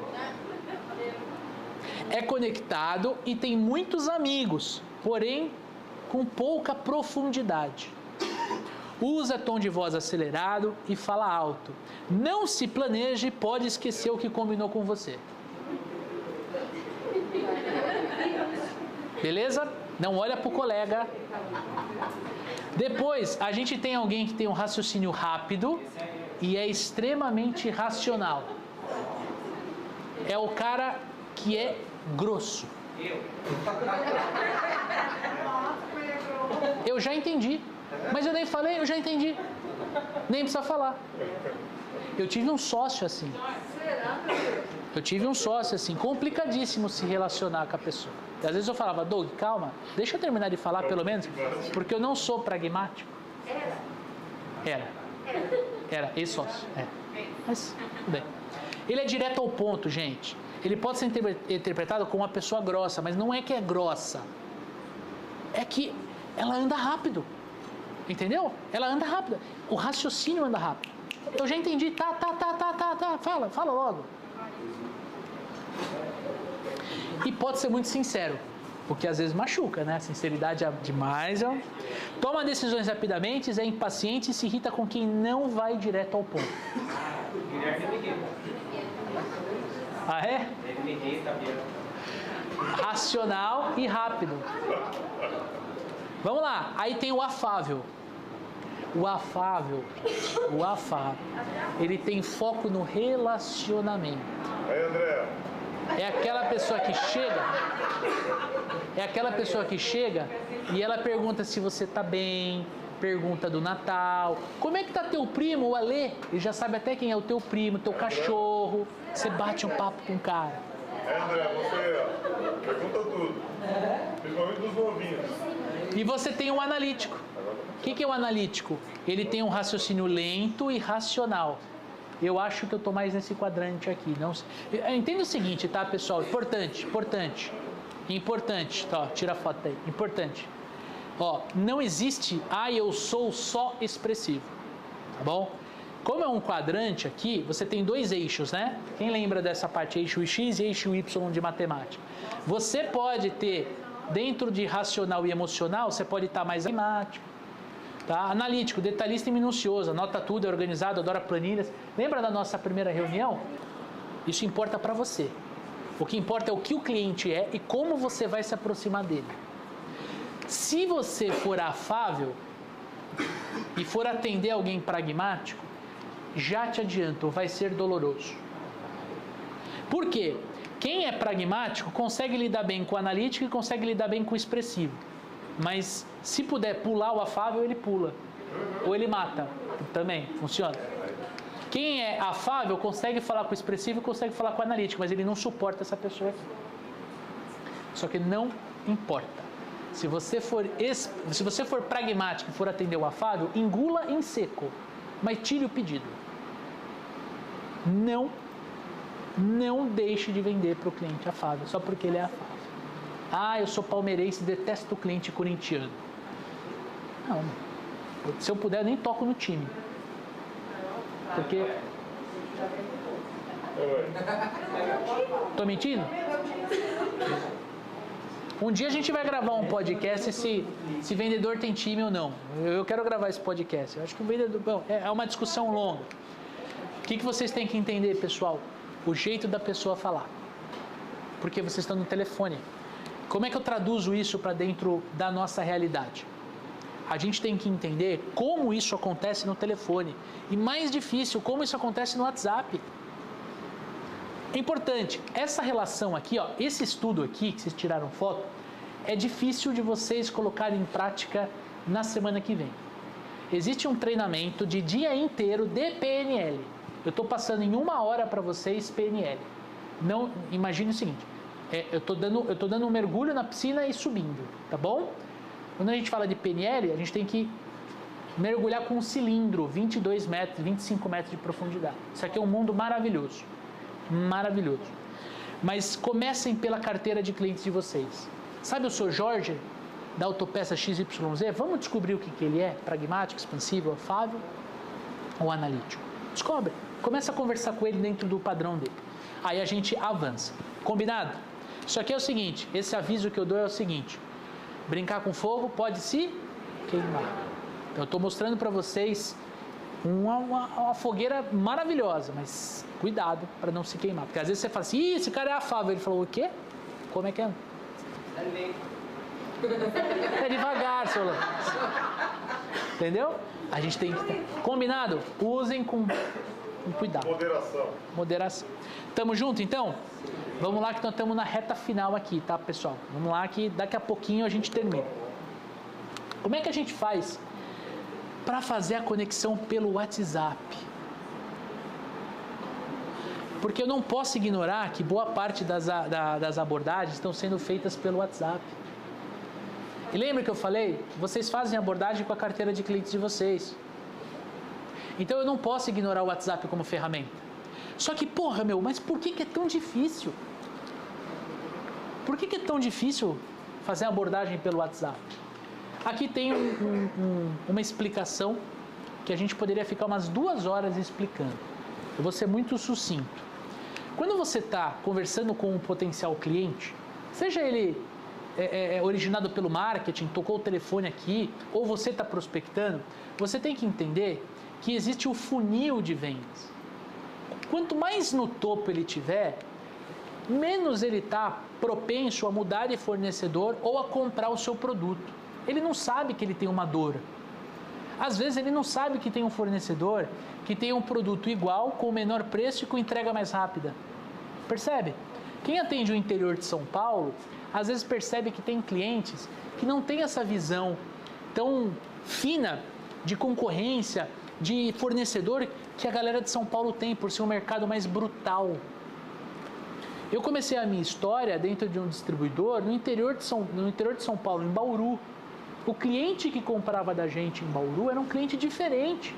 É conectado e tem muitos amigos, porém com pouca profundidade. Usa tom de voz acelerado e fala alto. Não se planeje, pode esquecer o que combinou com você. Beleza? Não olha pro colega. Depois, a gente tem alguém que tem um raciocínio rápido e é extremamente racional. É o cara que é grosso. Eu já entendi. Mas eu nem falei, eu já entendi. Nem precisa falar. Eu tive um sócio assim. Complicadíssimo se relacionar com a pessoa. E às vezes eu falava, Doug, calma, deixa eu terminar de falar pelo menos, porque eu não sou pragmático. Era, ex-sócio. Mas, tudo bem. Ele é direto ao ponto, gente. Ele pode ser interpretado como uma pessoa grossa, mas não é que é grossa. É que ela anda rápido. Entendeu? Ela anda rápido. O raciocínio anda rápido. Eu já entendi. Tá. Fala logo. E pode ser muito sincero, porque às vezes machuca, né? Sinceridade é demais. Toma decisões rapidamente, é impaciente e se irrita com quem não vai direto ao ponto. Ah, é? Racional e rápido. Vamos lá. Aí tem o afável. O afável, ele tem foco no relacionamento. Aí, André. É aquela pessoa que chega e ela pergunta se você tá bem, pergunta do Natal. Como é que tá teu primo, o Alê? Ele já sabe até quem é o teu primo, teu cachorro. Você bate um papo com o cara. André, você pergunta tudo. Principalmente dos novinhos. E você tem um analítico. O que é o analítico? Ele tem um raciocínio lento e racional. Eu acho que eu estou mais nesse quadrante aqui. Não sei. Entenda o seguinte, tá, pessoal? Importante. Tá, tira a foto aí. Importante. Ó, não existe, eu sou só expressivo. Tá bom? Como é um quadrante aqui, você tem dois eixos, né? Quem lembra dessa parte? Eixo X e eixo Y de matemática. Você pode ter, dentro de racional e emocional, você pode estar mais pragmático. Tá? Analítico, detalhista e minucioso, anota tudo, é organizado, adora planilhas. Lembra da nossa primeira reunião? Isso importa para você. O que importa é o que o cliente é e como você vai se aproximar dele. Se você for afável e for atender alguém pragmático, já te adianto, vai ser doloroso. Por quê? Quem é pragmático consegue lidar bem com o analítico e consegue lidar bem com o expressivo. Mas se puder pular o afável, ele pula. Ou ele mata. Também funciona. Quem é afável consegue falar com o expressivo e consegue falar com o analítico, mas ele não suporta essa pessoa. Só que não importa. Se você for pragmático e for atender o afável, engula em seco, mas tire o pedido. Não deixe de vender para o cliente afável, só porque ele é afável. Eu sou palmeirense, detesto o cliente corintiano. Não. Se eu puder, eu nem toco no time. Porque... Tô mentindo? Um dia a gente vai gravar um podcast se vendedor tem time ou não. Eu quero gravar esse podcast. Eu acho que o vendedor... Bom, é uma discussão longa. O que vocês têm que entender, pessoal? O jeito da pessoa falar. Porque vocês estão no telefone. Como é que eu traduzo isso para dentro da nossa realidade? A gente tem que entender como isso acontece no telefone. E mais difícil, como isso acontece no WhatsApp. É importante, essa relação aqui, esse estudo aqui, que vocês tiraram foto, é difícil de vocês colocarem em prática na semana que vem. Existe um treinamento de dia inteiro de PNL. Eu estou passando em 1 hora para vocês PNL. Não, imagine o seguinte. Eu tô dando um mergulho na piscina e subindo, tá bom? Quando a gente fala de PNL, a gente tem que mergulhar com um cilindro, 22 metros, 25 metros de profundidade. Isso aqui é um mundo maravilhoso. Maravilhoso. Mas comecem pela carteira de clientes de vocês. Sabe o Sr. Jorge, da autopeça XYZ? Vamos descobrir o que ele é? Pragmático, expansivo, afável ou analítico? Descobre. Começa a conversar com ele dentro do padrão dele. Aí a gente avança. Combinado? Isso aqui é o seguinte, esse aviso que eu dou é o seguinte: brincar com fogo pode se queimar. Então, eu estou mostrando para vocês uma fogueira maravilhosa, mas cuidado para não se queimar. Porque às vezes você fala assim, esse cara é afável. Ele falou, o quê? Como é que é? É devagar, seu Lance. Entendeu? A gente tem que... Combinado? Usem com cuidado. Moderação. Tamo junto, então? Vamos lá que nós estamos na reta final aqui, tá, pessoal? Vamos lá que daqui a pouquinho a gente termina. Como é que a gente faz para fazer a conexão pelo WhatsApp? Porque eu não posso ignorar que boa parte das abordagens estão sendo feitas pelo WhatsApp. E lembra que eu falei? Vocês fazem abordagem com a carteira de clientes de vocês. Então eu não posso ignorar o WhatsApp como ferramenta. Só que, porra, mas por que é tão difícil? Por que é tão difícil fazer a abordagem pelo WhatsApp? Aqui tem uma explicação que a gente poderia ficar umas 2 horas explicando. Eu vou ser muito sucinto. Quando você está conversando com um potencial cliente, seja ele originado pelo marketing, tocou o telefone aqui, ou você está prospectando, você tem que entender que existe o funil de vendas. Quanto mais no topo ele tiver, menos ele está propenso a mudar de fornecedor ou a comprar o seu produto. Ele não sabe que ele tem uma dor. Às vezes ele não sabe que tem um fornecedor que tem um produto igual, com menor preço e com entrega mais rápida. Percebe? Quem atende o interior de São Paulo, às vezes percebe que tem clientes que não têm essa visão tão fina de concorrência, de fornecedor que a galera de São Paulo tem, por ser um mercado mais brutal. Eu comecei a minha história dentro de um distribuidor no interior de São Paulo, em Bauru. O cliente que comprava da gente em Bauru era um cliente diferente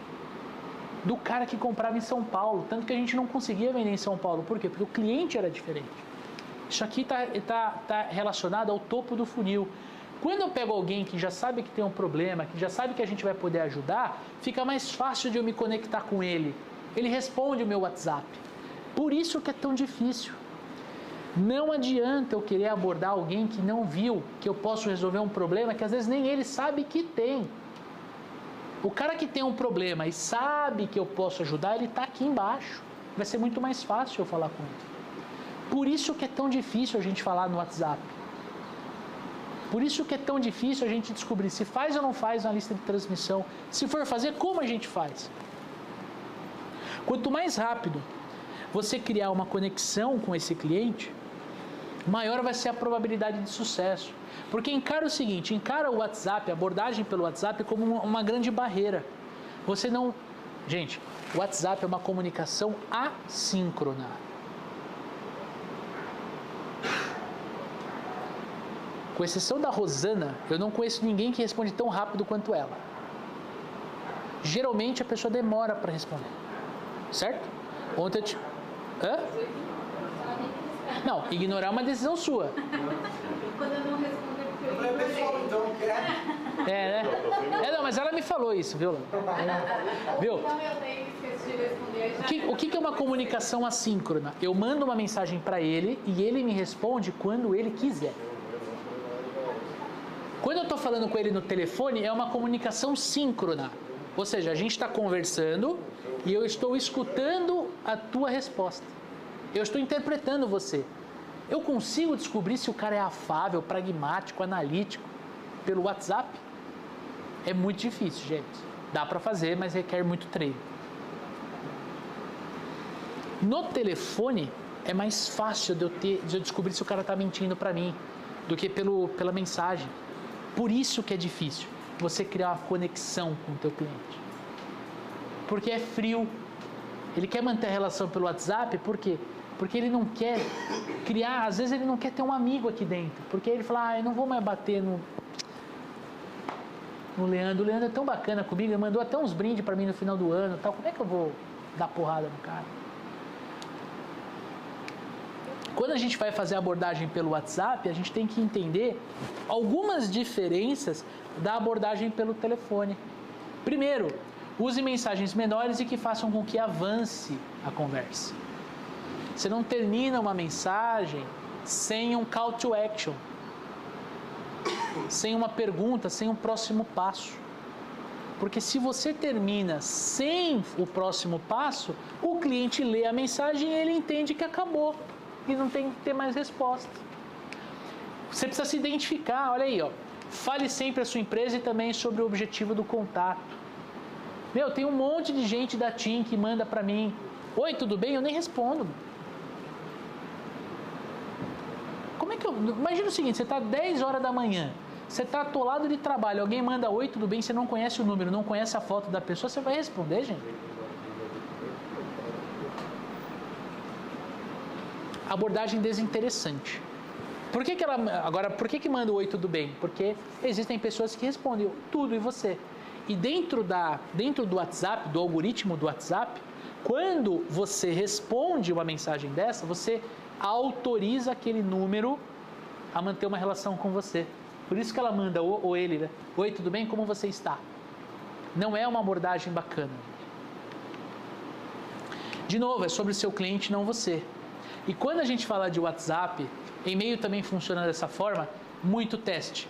do cara que comprava em São Paulo, tanto que a gente não conseguia vender em São Paulo. Por quê? Porque o cliente era diferente. Isso aqui está relacionado ao topo do funil. Quando eu pego alguém que já sabe que tem um problema, que já sabe que a gente vai poder ajudar, fica mais fácil de eu me conectar com ele. Ele responde o meu WhatsApp. Por isso que é tão difícil. Não adianta eu querer abordar alguém que não viu que eu posso resolver um problema que às vezes nem ele sabe que tem. O cara que tem um problema e sabe que eu posso ajudar, ele está aqui embaixo. Vai ser muito mais fácil eu falar com ele. Por isso que é tão difícil a gente falar no WhatsApp. Por isso que é tão difícil a gente descobrir se faz ou não faz uma lista de transmissão. Se for fazer, como a gente faz? Quanto mais rápido você criar uma conexão com esse cliente, maior vai ser a probabilidade de sucesso. Porque encara o seguinte, encara o WhatsApp, a abordagem pelo WhatsApp como uma grande barreira. Você não... Gente, o WhatsApp é uma comunicação assíncrona. Com exceção da Rosana, eu não conheço ninguém que responde tão rápido quanto ela. Geralmente a pessoa demora para responder. Certo? Ontem eu te... Hã? Não, ignorar é uma decisão sua. Quando eu não respondo, é porque eu pessoal, então, né? Não, mas ela me falou isso, viu? Viu? Então eu tenho esquecido de responder. O que é uma comunicação assíncrona? Eu mando uma mensagem para ele e ele me responde quando ele quiser. Quando eu estou falando com ele no telefone, é uma comunicação síncrona. Ou seja, a gente está conversando e eu estou escutando a tua resposta. Eu estou interpretando você. Eu consigo descobrir se o cara é afável, pragmático, analítico pelo WhatsApp? É muito difícil, gente. Dá para fazer, mas requer muito treino. No telefone, é mais fácil de eu descobrir se o cara está mentindo para mim do que pela mensagem. Por isso que é difícil você criar uma conexão com o teu cliente. Porque é frio. Ele quer manter a relação pelo WhatsApp, por quê? Porque ele não quer criar, às vezes ele não quer ter um amigo aqui dentro. Porque ele fala, eu não vou mais bater no... no Leandro. O Leandro é tão bacana comigo, ele mandou até uns brindes para mim no final do ano, tal. Como é que eu vou dar porrada no cara? Quando a gente vai fazer a abordagem pelo WhatsApp, a gente tem que entender algumas diferenças da abordagem pelo telefone. Primeiro, use mensagens menores e que façam com que avance a conversa. Você não termina uma mensagem sem um call to action, sem uma pergunta, sem um próximo passo. Porque se você termina sem o próximo passo, o cliente lê a mensagem e ele entende que acabou e não tem que ter mais resposta. Você precisa se identificar, olha aí, ó. Fale sempre a sua empresa e também sobre o objetivo do contato. Meu, tem um monte de gente da TIM que manda para mim: oi, tudo bem? Eu nem respondo. Como é que eu... Imagina o seguinte, você está 10 horas da manhã, você está atolado de trabalho, alguém manda oi, tudo bem, você não conhece o número, não conhece a foto da pessoa, você vai responder, gente? Abordagem desinteressante. Por que manda oi, tudo bem? Porque existem pessoas que respondem tudo e você. E dentro do WhatsApp, do algoritmo do WhatsApp, quando você responde uma mensagem dessa, você autoriza aquele número a manter uma relação com você. Por isso que ela manda ou ele, né? Oi, tudo bem? Como você está? Não é uma abordagem bacana. De novo, é sobre o seu cliente, não você. E quando a gente fala de WhatsApp, e-mail também funciona dessa forma, muito teste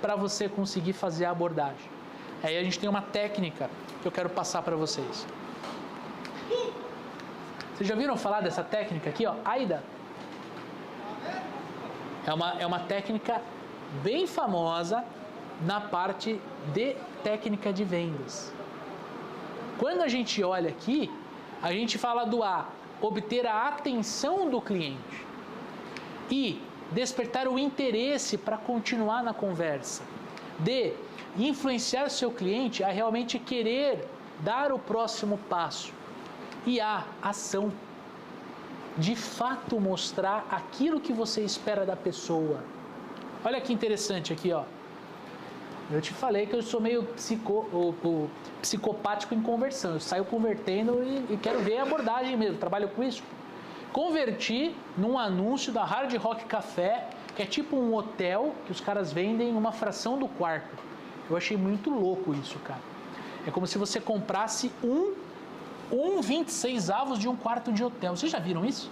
para você conseguir fazer a abordagem. Aí a gente tem uma técnica que eu quero passar para vocês. Vocês já viram falar dessa técnica aqui, ó? AIDA. É uma técnica bem famosa na parte de técnica de vendas. Quando a gente olha aqui, a gente fala do A, obter a atenção do cliente, e despertar o interesse para continuar na conversa. D, influenciar o seu cliente a realmente querer dar o próximo passo. E A, ação. De fato mostrar aquilo que você espera da pessoa. Olha que interessante aqui, ó. Eu te falei que eu sou meio psicopático em conversão. Eu saio convertendo e quero ver a abordagem mesmo. Trabalho com isso. Converti num anúncio da Hard Rock Café, que é tipo um hotel que os caras vendem uma fração do quarto. Eu achei muito louco isso, cara. É como se você comprasse 26 avos de um quarto de hotel. Vocês já viram isso?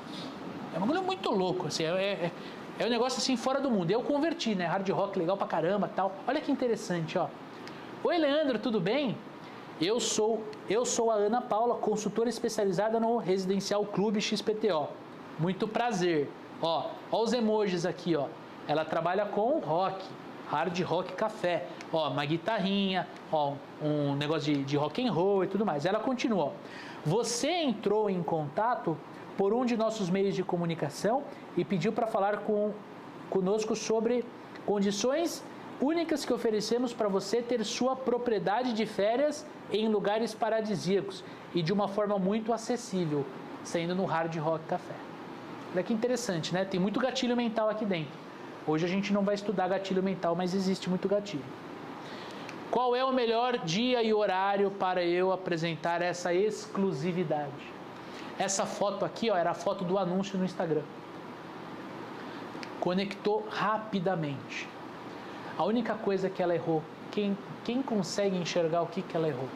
É um bagulho muito louco, assim, é um negócio assim fora do mundo. Eu converti, né? Hard rock, legal pra caramba, tal. Olha que interessante, ó. Oi, Leandro, tudo bem? Eu sou a Ana Paula, consultora especializada no Residencial Clube XPTO. Muito prazer. Ó os emojis aqui, ó. Ela trabalha com rock, Hard Rock Café. Ó, uma guitarrinha, ó, um negócio de rock and roll e tudo mais. Ela continua, ó. Você entrou em contato por um de nossos meios de comunicação e pediu para falar conosco sobre condições únicas que oferecemos para você ter sua propriedade de férias em lugares paradisíacos e de uma forma muito acessível, saindo no Hard Rock Café. Olha que interessante, né? Tem muito gatilho mental aqui dentro. Hoje a gente não vai estudar gatilho mental, mas existe muito gatilho. Qual é o melhor dia e horário para eu apresentar essa exclusividade? Essa foto aqui, ó, era a foto do anúncio no Instagram. Conectou rapidamente. A única coisa que ela errou, quem consegue enxergar o que ela errou?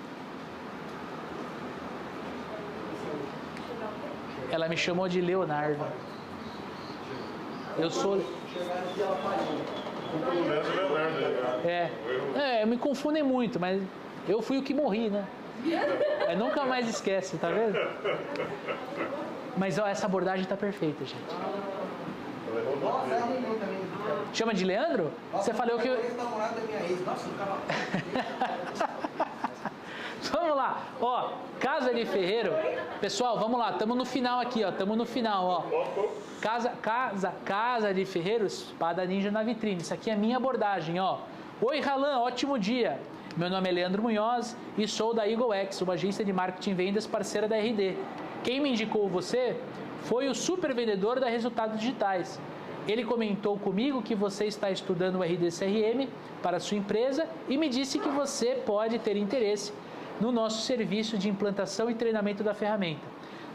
Ela me chamou de Leonardo. Eu sou... Me confundem muito, mas eu fui o que morri, né? Nunca mais esquece, tá vendo? Mas ó, essa abordagem tá perfeita, gente. Nossa, é ruim também. Chama de Leandro? Nossa, você falou que eu... ex-namorada da minha ex. Nossa, Vamos lá, ó, Casa de Ferreiro. Pessoal, vamos lá, estamos no final aqui, ó, estamos no final, ó. Casa de Ferreiro, espada ninja na vitrine. Isso aqui é a minha abordagem, ó. Oi, Ralan, ótimo dia. Meu nome é Leandro Munhoz e sou da Eagle X, uma agência de marketing e vendas parceira da RD. Quem me indicou você foi o super vendedor da Resultados Digitais. Ele comentou comigo que você está estudando o RD-CRM para a sua empresa e me disse que você pode ter interesse no nosso serviço de implantação e treinamento da ferramenta.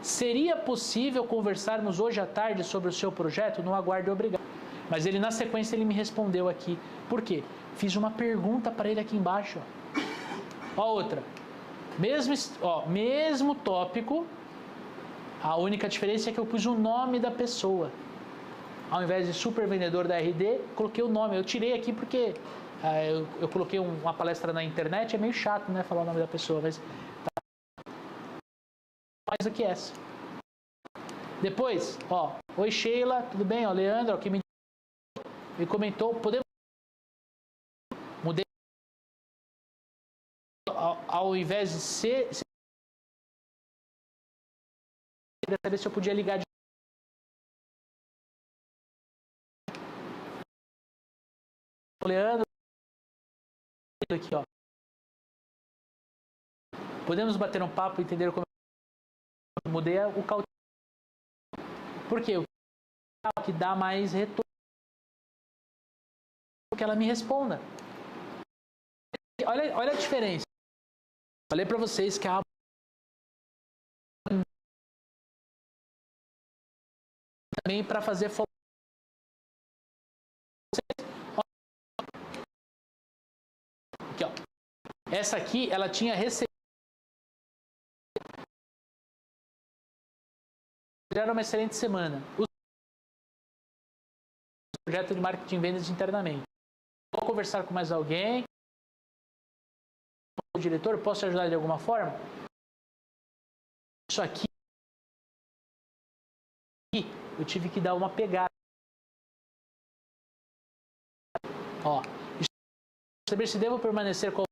Seria possível conversarmos hoje à tarde sobre o seu projeto? Não aguarde, obrigado. Mas ele, na sequência, ele me respondeu aqui. Por quê? Fiz uma pergunta para ele aqui embaixo. Ó, outra. Mesmo tópico, a única diferença é que eu pus o nome da pessoa. Ao invés de super vendedor da RD, coloquei o nome. Eu tirei aqui porque eu coloquei uma palestra na internet, é meio chato, né, falar o nome da pessoa, mas tá mais do que essa. Depois, oi Sheila, tudo bem? Leandro, que me comentou, podemos mudei ao invés de ser, queria saber se eu podia ligar de Leandro aqui, podemos bater um papo e entender como eu mudei o cautelar. Por quê? O que dá mais retorno que ela me responda. Olha a diferença. Falei para vocês que também para fazer aqui, essa aqui ela tinha recebido, era uma excelente semana. O projeto de marketing e vendas internamente. Vou conversar com mais alguém. O diretor, posso te ajudar de alguma forma? Isso aqui eu tive que dar uma pegada. Saber se devo permanecer com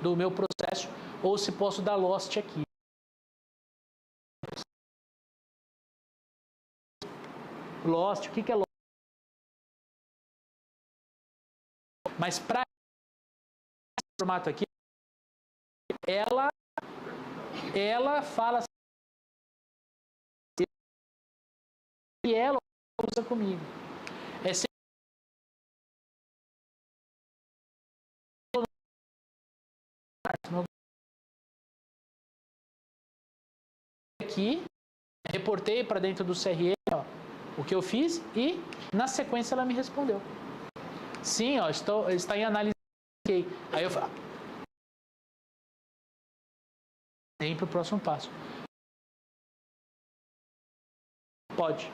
do meu processo ou se posso dar lost aqui. Lost, o que é lost? Mas para esse formato aqui, ela fala e ela usa comigo. É sempre aqui, reportei para dentro do CRM o que eu fiz e na sequência ela me respondeu. Sim, está em análise. Okay. Aí eu falo, tem para o próximo passo. Pode.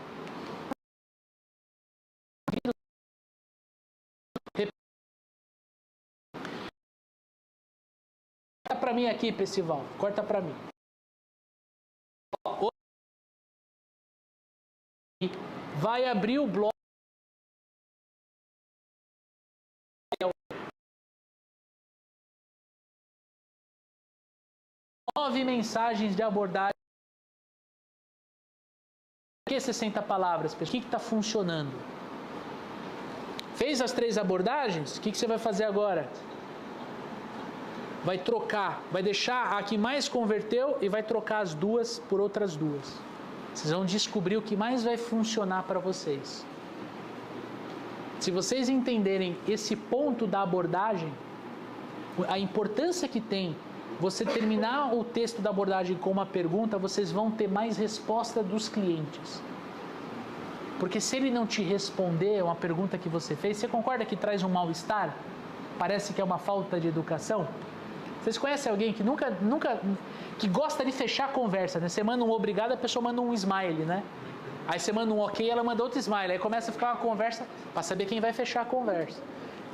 Corta para mim aqui, Percival. Corta para mim. Vai abrir o bloco. 9 mensagens de abordagem. Por que 60 palavras? O que está funcionando? Fez as 3 abordagens? O que você vai fazer agora? Vai trocar, vai deixar a que mais converteu e vai trocar as 2 por outras 2. Vocês vão descobrir o que mais vai funcionar para vocês. Se vocês entenderem esse ponto da abordagem, a importância que tem você terminar o texto da abordagem com uma pergunta, vocês vão ter mais resposta dos clientes. Porque se ele não te responder uma pergunta que você fez, você concorda que traz um mal-estar? Parece que é uma falta de educação? Vocês conhecem alguém que nunca que gosta de fechar a conversa, né? Você manda um obrigado, a pessoa manda um smile, né? Aí você manda um ok, ela manda outro smile. Aí começa a ficar uma conversa para saber quem vai fechar a conversa.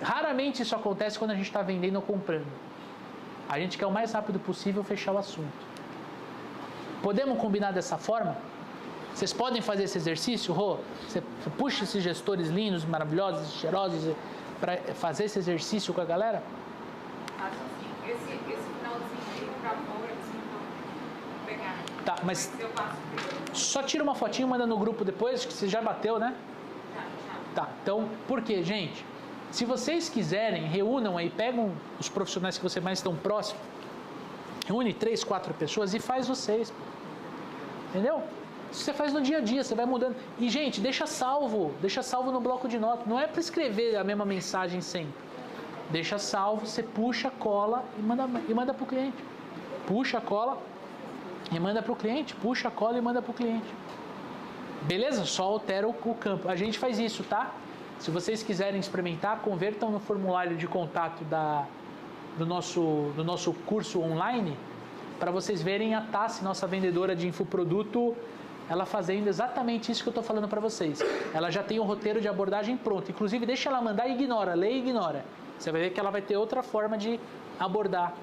Raramente isso acontece quando a gente está vendendo ou comprando. A gente quer o mais rápido possível fechar o assunto. Podemos combinar dessa forma? Vocês podem fazer esse exercício, Rô? Você puxa esses gestores lindos, maravilhosos, cheirosos para fazer esse exercício com a galera? Acho assim, esse finalzinho aí não dá fora, assim, não pegar. Tá, mas eu passo por só tira uma fotinho e manda no grupo depois, que você já bateu, né? Tá, então, por quê, gente? Se vocês quiserem, reúnam aí, pegam os profissionais que vocês mais estão próximos, reúne 3, 4 pessoas e faz vocês. Entendeu? Isso você faz no dia a dia, você vai mudando. E, gente, deixa salvo no bloco de notas. Não é para escrever a mesma mensagem sempre. Deixa salvo, você puxa, cola e manda para o cliente. Puxa, cola e manda para o cliente. Puxa, cola e manda para o cliente. Beleza? Só altera o campo. A gente faz isso, tá? Se vocês quiserem experimentar, convertam no formulário de contato do nosso curso online para vocês verem a Tassi, nossa vendedora de infoproduto, ela fazendo exatamente isso que eu estou falando para vocês. Ela já tem o roteiro de abordagem pronto. Inclusive, deixa ela mandar e ignora, lê e ignora. Você vai ver que ela vai ter outra forma de abordar.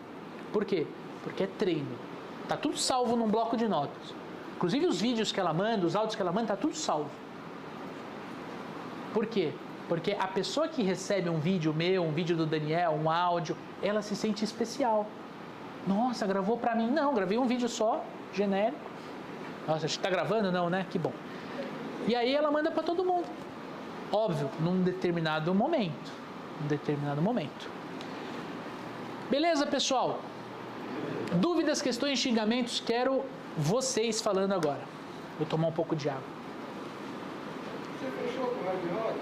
Por quê? Porque é treino. Tá tudo salvo num bloco de notas. Inclusive os vídeos que ela manda, os áudios que ela manda, tá tudo salvo. Por quê? Porque a pessoa que recebe um vídeo meu, um vídeo do Daniel, um áudio, ela se sente especial. Nossa, gravou pra mim? Não, gravei um vídeo só, genérico. Nossa, tá gravando? Não, né? Que bom. E aí ela manda pra todo mundo. Óbvio, num determinado momento. Beleza, pessoal? Dúvidas, questões, xingamentos, quero vocês falando agora. Vou tomar um pouco de água. Você fechou com o Ragnarok?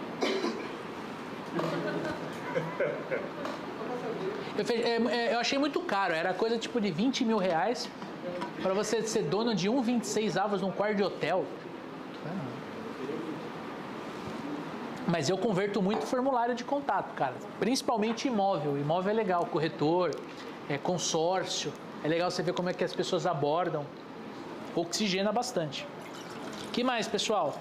Eu achei muito caro, era coisa tipo de 20 mil reais para você ser dono de 1,26 avos num quarto de hotel. Mas eu converto muito formulário de contato, cara. Principalmente imóvel. Imóvel é legal, corretor, consórcio. É legal você ver como é que as pessoas abordam. Oxigena bastante. O que mais, pessoal?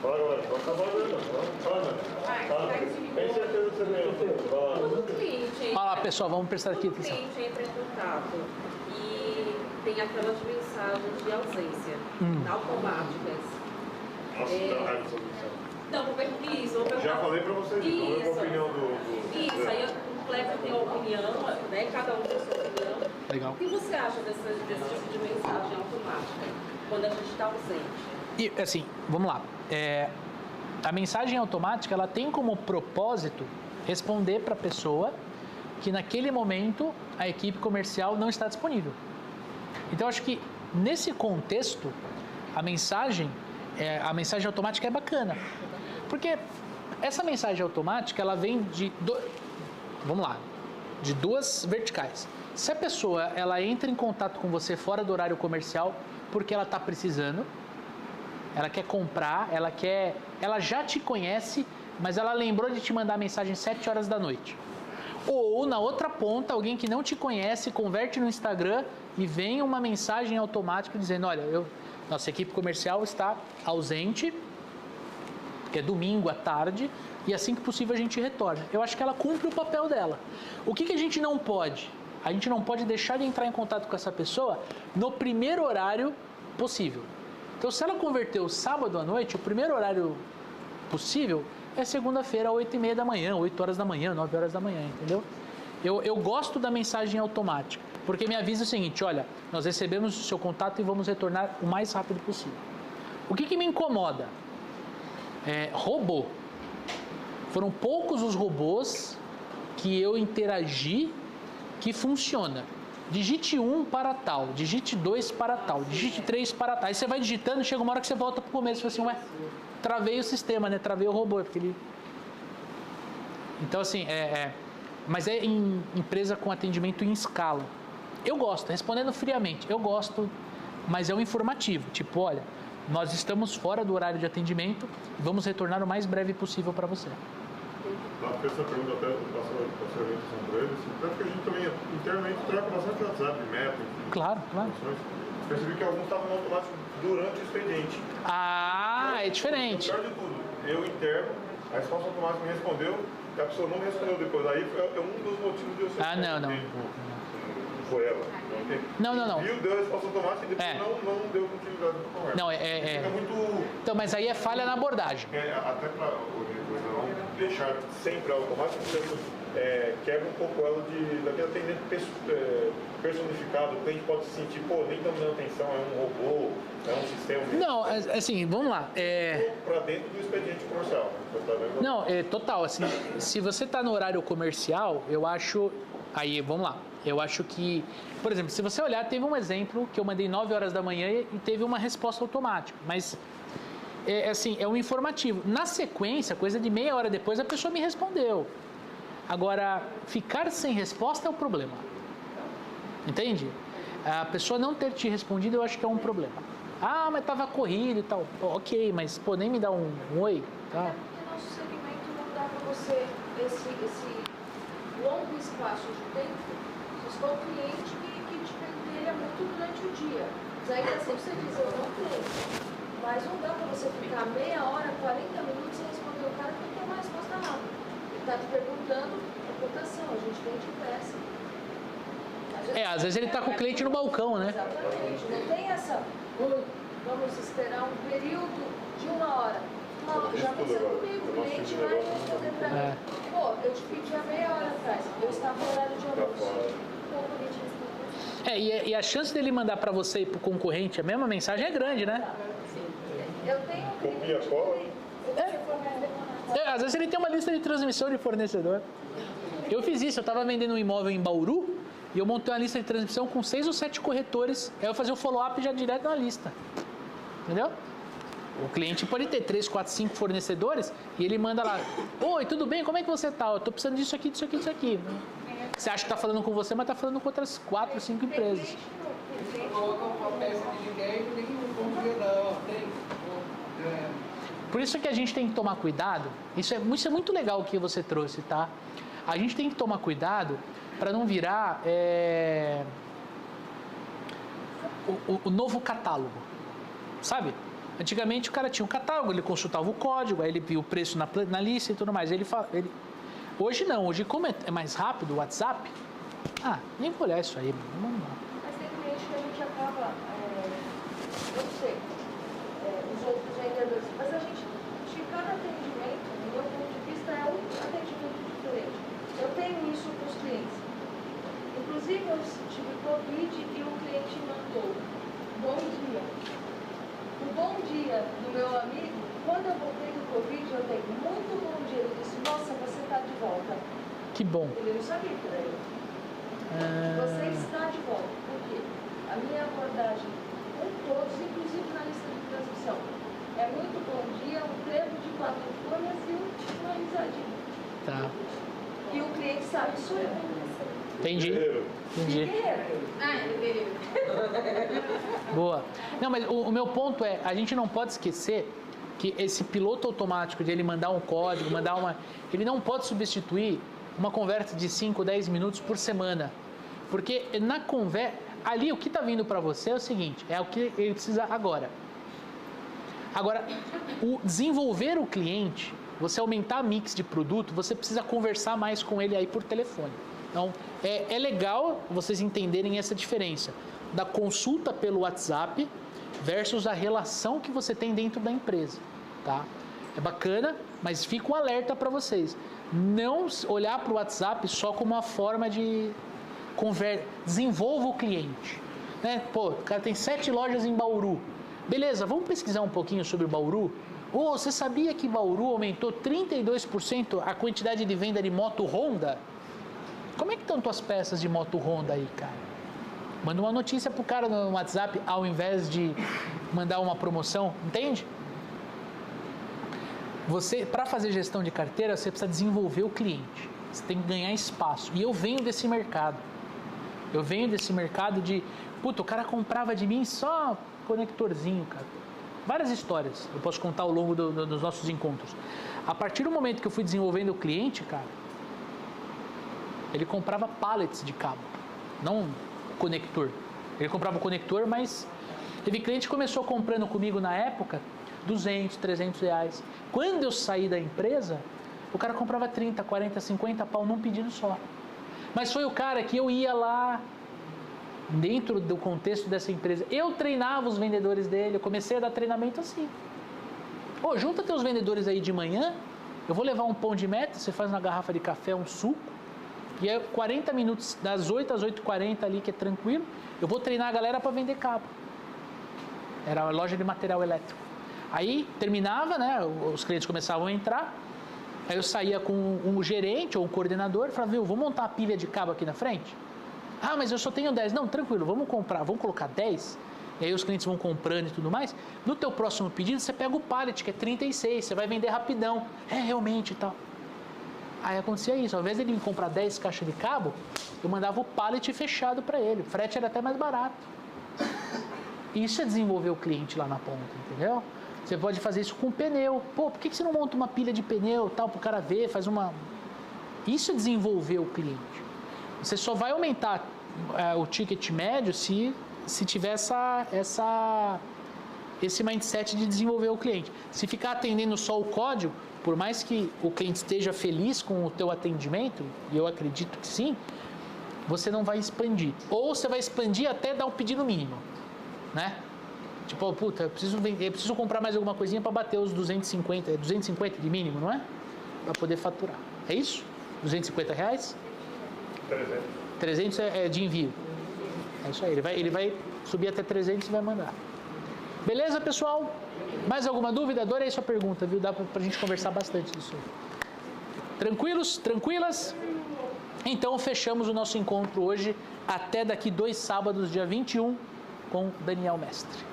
Fala, galera. Vamos acabar agora. Fala. Tem certeza que você ganhou. Quando o cliente Fala, pessoal, vamos prestar aqui quando o atenção. cliente entra em contato e tem aquelas mensagens de ausência automáticas. Nossa, dá raiva essa mensagem. Não, vou perguntar isso. Vou perguntar. Já falei pra vocês, então é a opinião do... Isso, aí o Cleber tem a opinião, né? Cada um tem a sua opinião. Legal. O que você acha desse tipo de mensagem automática quando a gente está ausente? E, assim, vamos lá. A mensagem automática, ela tem como propósito responder para a pessoa que naquele momento a equipe comercial não está disponível. Então, acho que nesse contexto, a mensagem automática é bacana. Porque essa mensagem automática, ela vem de duas verticais. Se a pessoa ela entra em contato com você fora do horário comercial porque ela está precisando, ela quer comprar, ela já te conhece, mas ela lembrou de te mandar mensagem às 7 horas da noite. Ou, na outra ponta, alguém que não te conhece, converte no Instagram e vem uma mensagem automática dizendo, olha, nossa equipe comercial está ausente, porque é domingo à tarde, e assim que possível a gente retorna. Eu acho que ela cumpre o papel dela. O que a gente não pode? A gente não pode deixar de entrar em contato com essa pessoa no primeiro horário possível. Então, se ela converteu sábado à noite, o primeiro horário possível é segunda-feira, 8h30 da manhã, 8 horas da manhã, 9 horas da manhã, entendeu? Eu gosto da mensagem automática, porque me avisa o seguinte, olha, nós recebemos o seu contato e vamos retornar o mais rápido possível. O que me incomoda? Robô. Foram poucos os robôs que eu interagi que funciona. Digite 1 para tal, digite 2 para tal, digite 3 para tal. Aí você vai digitando, chega uma hora que você volta para o começo e fala assim, travei o sistema, né? Travei o robô. Porque ele... Então, assim, mas é em empresa com atendimento em escala. Eu gosto, respondendo friamente, eu gosto, mas é um informativo. Tipo, olha, nós estamos fora do horário de atendimento, vamos retornar o mais breve possível para você. Essa pergunta até passou a orientação para eles, até porque a gente também internamente troca bastante WhatsApp, meta, enfim. Claro. Percebi que alguns estavam no automático durante o expediente. Ah, é diferente. O pior de tudo, eu interno, a resposta automática me respondeu, e a pessoa não me respondeu depois. Aí é um dos motivos de eu ser não. Foi ela. Não. Viu, deu a resposta automática e depois não deu continuidade para conversa. Não, Fica muito... Então, mas aí é falha na abordagem. Até para não deixar sempre automático, quebra um pouco ela daquele atendimento personificado. O cliente pode se sentir, nem estamos dando atenção, é um robô, é um sistema. Não, assim, vamos lá. Para dentro do expediente comercial. Não, total. Assim, se você está no horário comercial, eu acho Aí, vamos lá. Eu acho que, por exemplo, se você olhar, teve um exemplo que eu mandei 9 horas da manhã e teve uma resposta automática. Mas, é um informativo. Na sequência, coisa de meia hora depois, a pessoa me respondeu. Agora, ficar sem resposta é o problema. Entende? A pessoa não ter te respondido, eu acho que é um problema. Ah, mas estava corrido e tal. Ok, mas pô, nem me dá um oi. Tá? Porque nosso segmento não dá para você esse longo espaço de tempo. Você está um cliente que te pentelha muito durante o dia. Mas aí assim você diz, eu não tenho. Mas não dá para você ficar meia hora, 40 minutos sem responder o cara que não tem uma resposta rápida. Ele está te perguntando a cotação, a gente tem diversa. Às vezes ele está com o cliente no balcão, né? Exatamente. Não tem essa, vamos esperar um período de 1 hora. Já aconteceu comigo, o cliente vai responder para mim. Pô, eu te pedi há meia hora atrás, eu estava no horário de almoço. O cliente respondeu. E a chance dele mandar para você e para o concorrente a mesma mensagem é grande, né? Eu tenho um cliente. Copia, cola. Às vezes ele tem uma lista de transmissão de fornecedor. Eu fiz isso, eu estava vendendo um imóvel em Bauru e eu montei uma lista de transmissão com 6 ou 7 corretores. Aí eu fazia o follow-up já direto na lista. Entendeu? O cliente pode ter 3, 4, 5 fornecedores e ele manda lá: oi, tudo bem? Como é que você tá? Eu tô precisando disso aqui, disso aqui, disso aqui. Você acha que tá falando com você, mas tá falando com outras 4, 5 empresas. Coloca uma peça de ninguém e nem bom dia não. Por isso que a gente tem que tomar cuidado. Isso é muito legal o que você trouxe, tá? A gente tem que tomar cuidado para não virar o novo catálogo, sabe? Antigamente o cara tinha um catálogo, ele consultava o código, aí ele via o preço na lista e tudo mais. Hoje não, hoje como é mais rápido o WhatsApp, nem vou olhar isso aí. Não. Mas tem cliente que a gente acaba, eu não sei, os outros vendedores, mas a gente, de cada atendimento, do meu ponto de vista, é um atendimento diferente. Eu tenho isso com os clientes. Inclusive, eu tive Covid e um cliente mandou: bom dia. O bom dia do meu amigo, quando eu voltei do Covid, eu dei muito bom dia. Ele disse: nossa, você está de volta. Que bom. Ele não sabia que era eu. Você está de volta. Por quê? A minha abordagem com todos, inclusive na lista de transmissão, é muito bom dia, um trevo de 4 folhas e uma risadinha. Tá. E o cliente sabe, sou eu. Entendi. Boa. Não, mas o meu ponto é, a gente não pode esquecer que esse piloto automático de ele mandar um código, ele não pode substituir uma conversa de 5, 10 minutos por semana. Porque na conversa, ali o que está vindo para você é o seguinte, é o que ele precisa agora. Agora, o desenvolver o cliente, você aumentar a mix de produto, você precisa conversar mais com ele aí por telefone. Então, é legal vocês entenderem essa diferença da consulta pelo WhatsApp versus a relação que você tem dentro da empresa, tá? É bacana, mas fica um alerta para vocês. Não olhar para o WhatsApp só como uma forma de desenvolva o cliente. Né? Pô, o cara tem 7 lojas em Bauru. Beleza, vamos pesquisar um pouquinho sobre Bauru? Você sabia que Bauru aumentou 32% a quantidade de venda de moto Honda? Como é que estão tuas peças de moto Honda aí, cara? Manda uma notícia pro cara no WhatsApp ao invés de mandar uma promoção, entende? Você, para fazer gestão de carteira, você precisa desenvolver o cliente. Você tem que ganhar espaço. E eu venho desse mercado. Eu venho desse mercado de... Puta, o cara comprava de mim só conectorzinho, cara. Várias histórias eu posso contar ao longo dos nossos encontros. A partir do momento que eu fui desenvolvendo o cliente, cara, ele comprava pallets de cabo, não conector. Ele comprava o conector, mas teve cliente que começou comprando comigo na época 200, 300 reais. Quando eu saí da empresa, o cara comprava 30, 40, 50 pau num pedido só. Mas foi o cara que eu ia lá, dentro do contexto dessa empresa, eu treinava os vendedores dele, eu comecei a dar treinamento assim. Junta teus vendedores aí de manhã, eu vou levar um pão de meta, você faz uma garrafa de café, um suco, e é 40 minutos, das 8 às 8h40 ali, que é tranquilo, eu vou treinar a galera para vender cabo. Era a loja de material elétrico. Aí terminava, né? Os clientes começavam a entrar, Aí eu saía com um gerente ou um coordenador e falava, viu, vou montar uma pilha de cabo aqui na frente? Ah, mas eu só tenho 10. Não, tranquilo, vamos comprar, vamos colocar 10. E aí os clientes vão comprando e tudo mais. No teu próximo pedido, você pega o pallet, que é 36, você vai vender rapidão. É, realmente e tal. Aí acontecia isso, ao invés de ele me comprar 10 caixas de cabo, eu mandava o pallet fechado para ele. O frete era até mais barato. Isso é desenvolver o cliente lá na ponta, entendeu? Você pode fazer isso com pneu. Pô, por que você não monta uma pilha de pneu tal, para o cara ver, faz uma... Isso é desenvolver o cliente. Você só vai aumentar o ticket médio se tiver esse mindset de desenvolver o cliente. Se ficar atendendo só o código, por mais que o cliente esteja feliz com o teu atendimento, e eu acredito que sim, você não vai expandir. Ou você vai expandir até dar o pedido mínimo, né? Tipo, puta, eu preciso comprar mais alguma coisinha para bater os 250 de mínimo, não é? Para poder faturar. É isso? R$250? 300 é de envio. É isso aí, ele vai subir até 300 e vai mandar. Beleza, pessoal? Mais alguma dúvida? Adorei sua pergunta, viu? Dá pra gente conversar bastante disso aí. Tranquilos? Tranquilas? Então, fechamos o nosso encontro hoje. Até daqui 2 sábados, dia 21, com Daniel Mestre.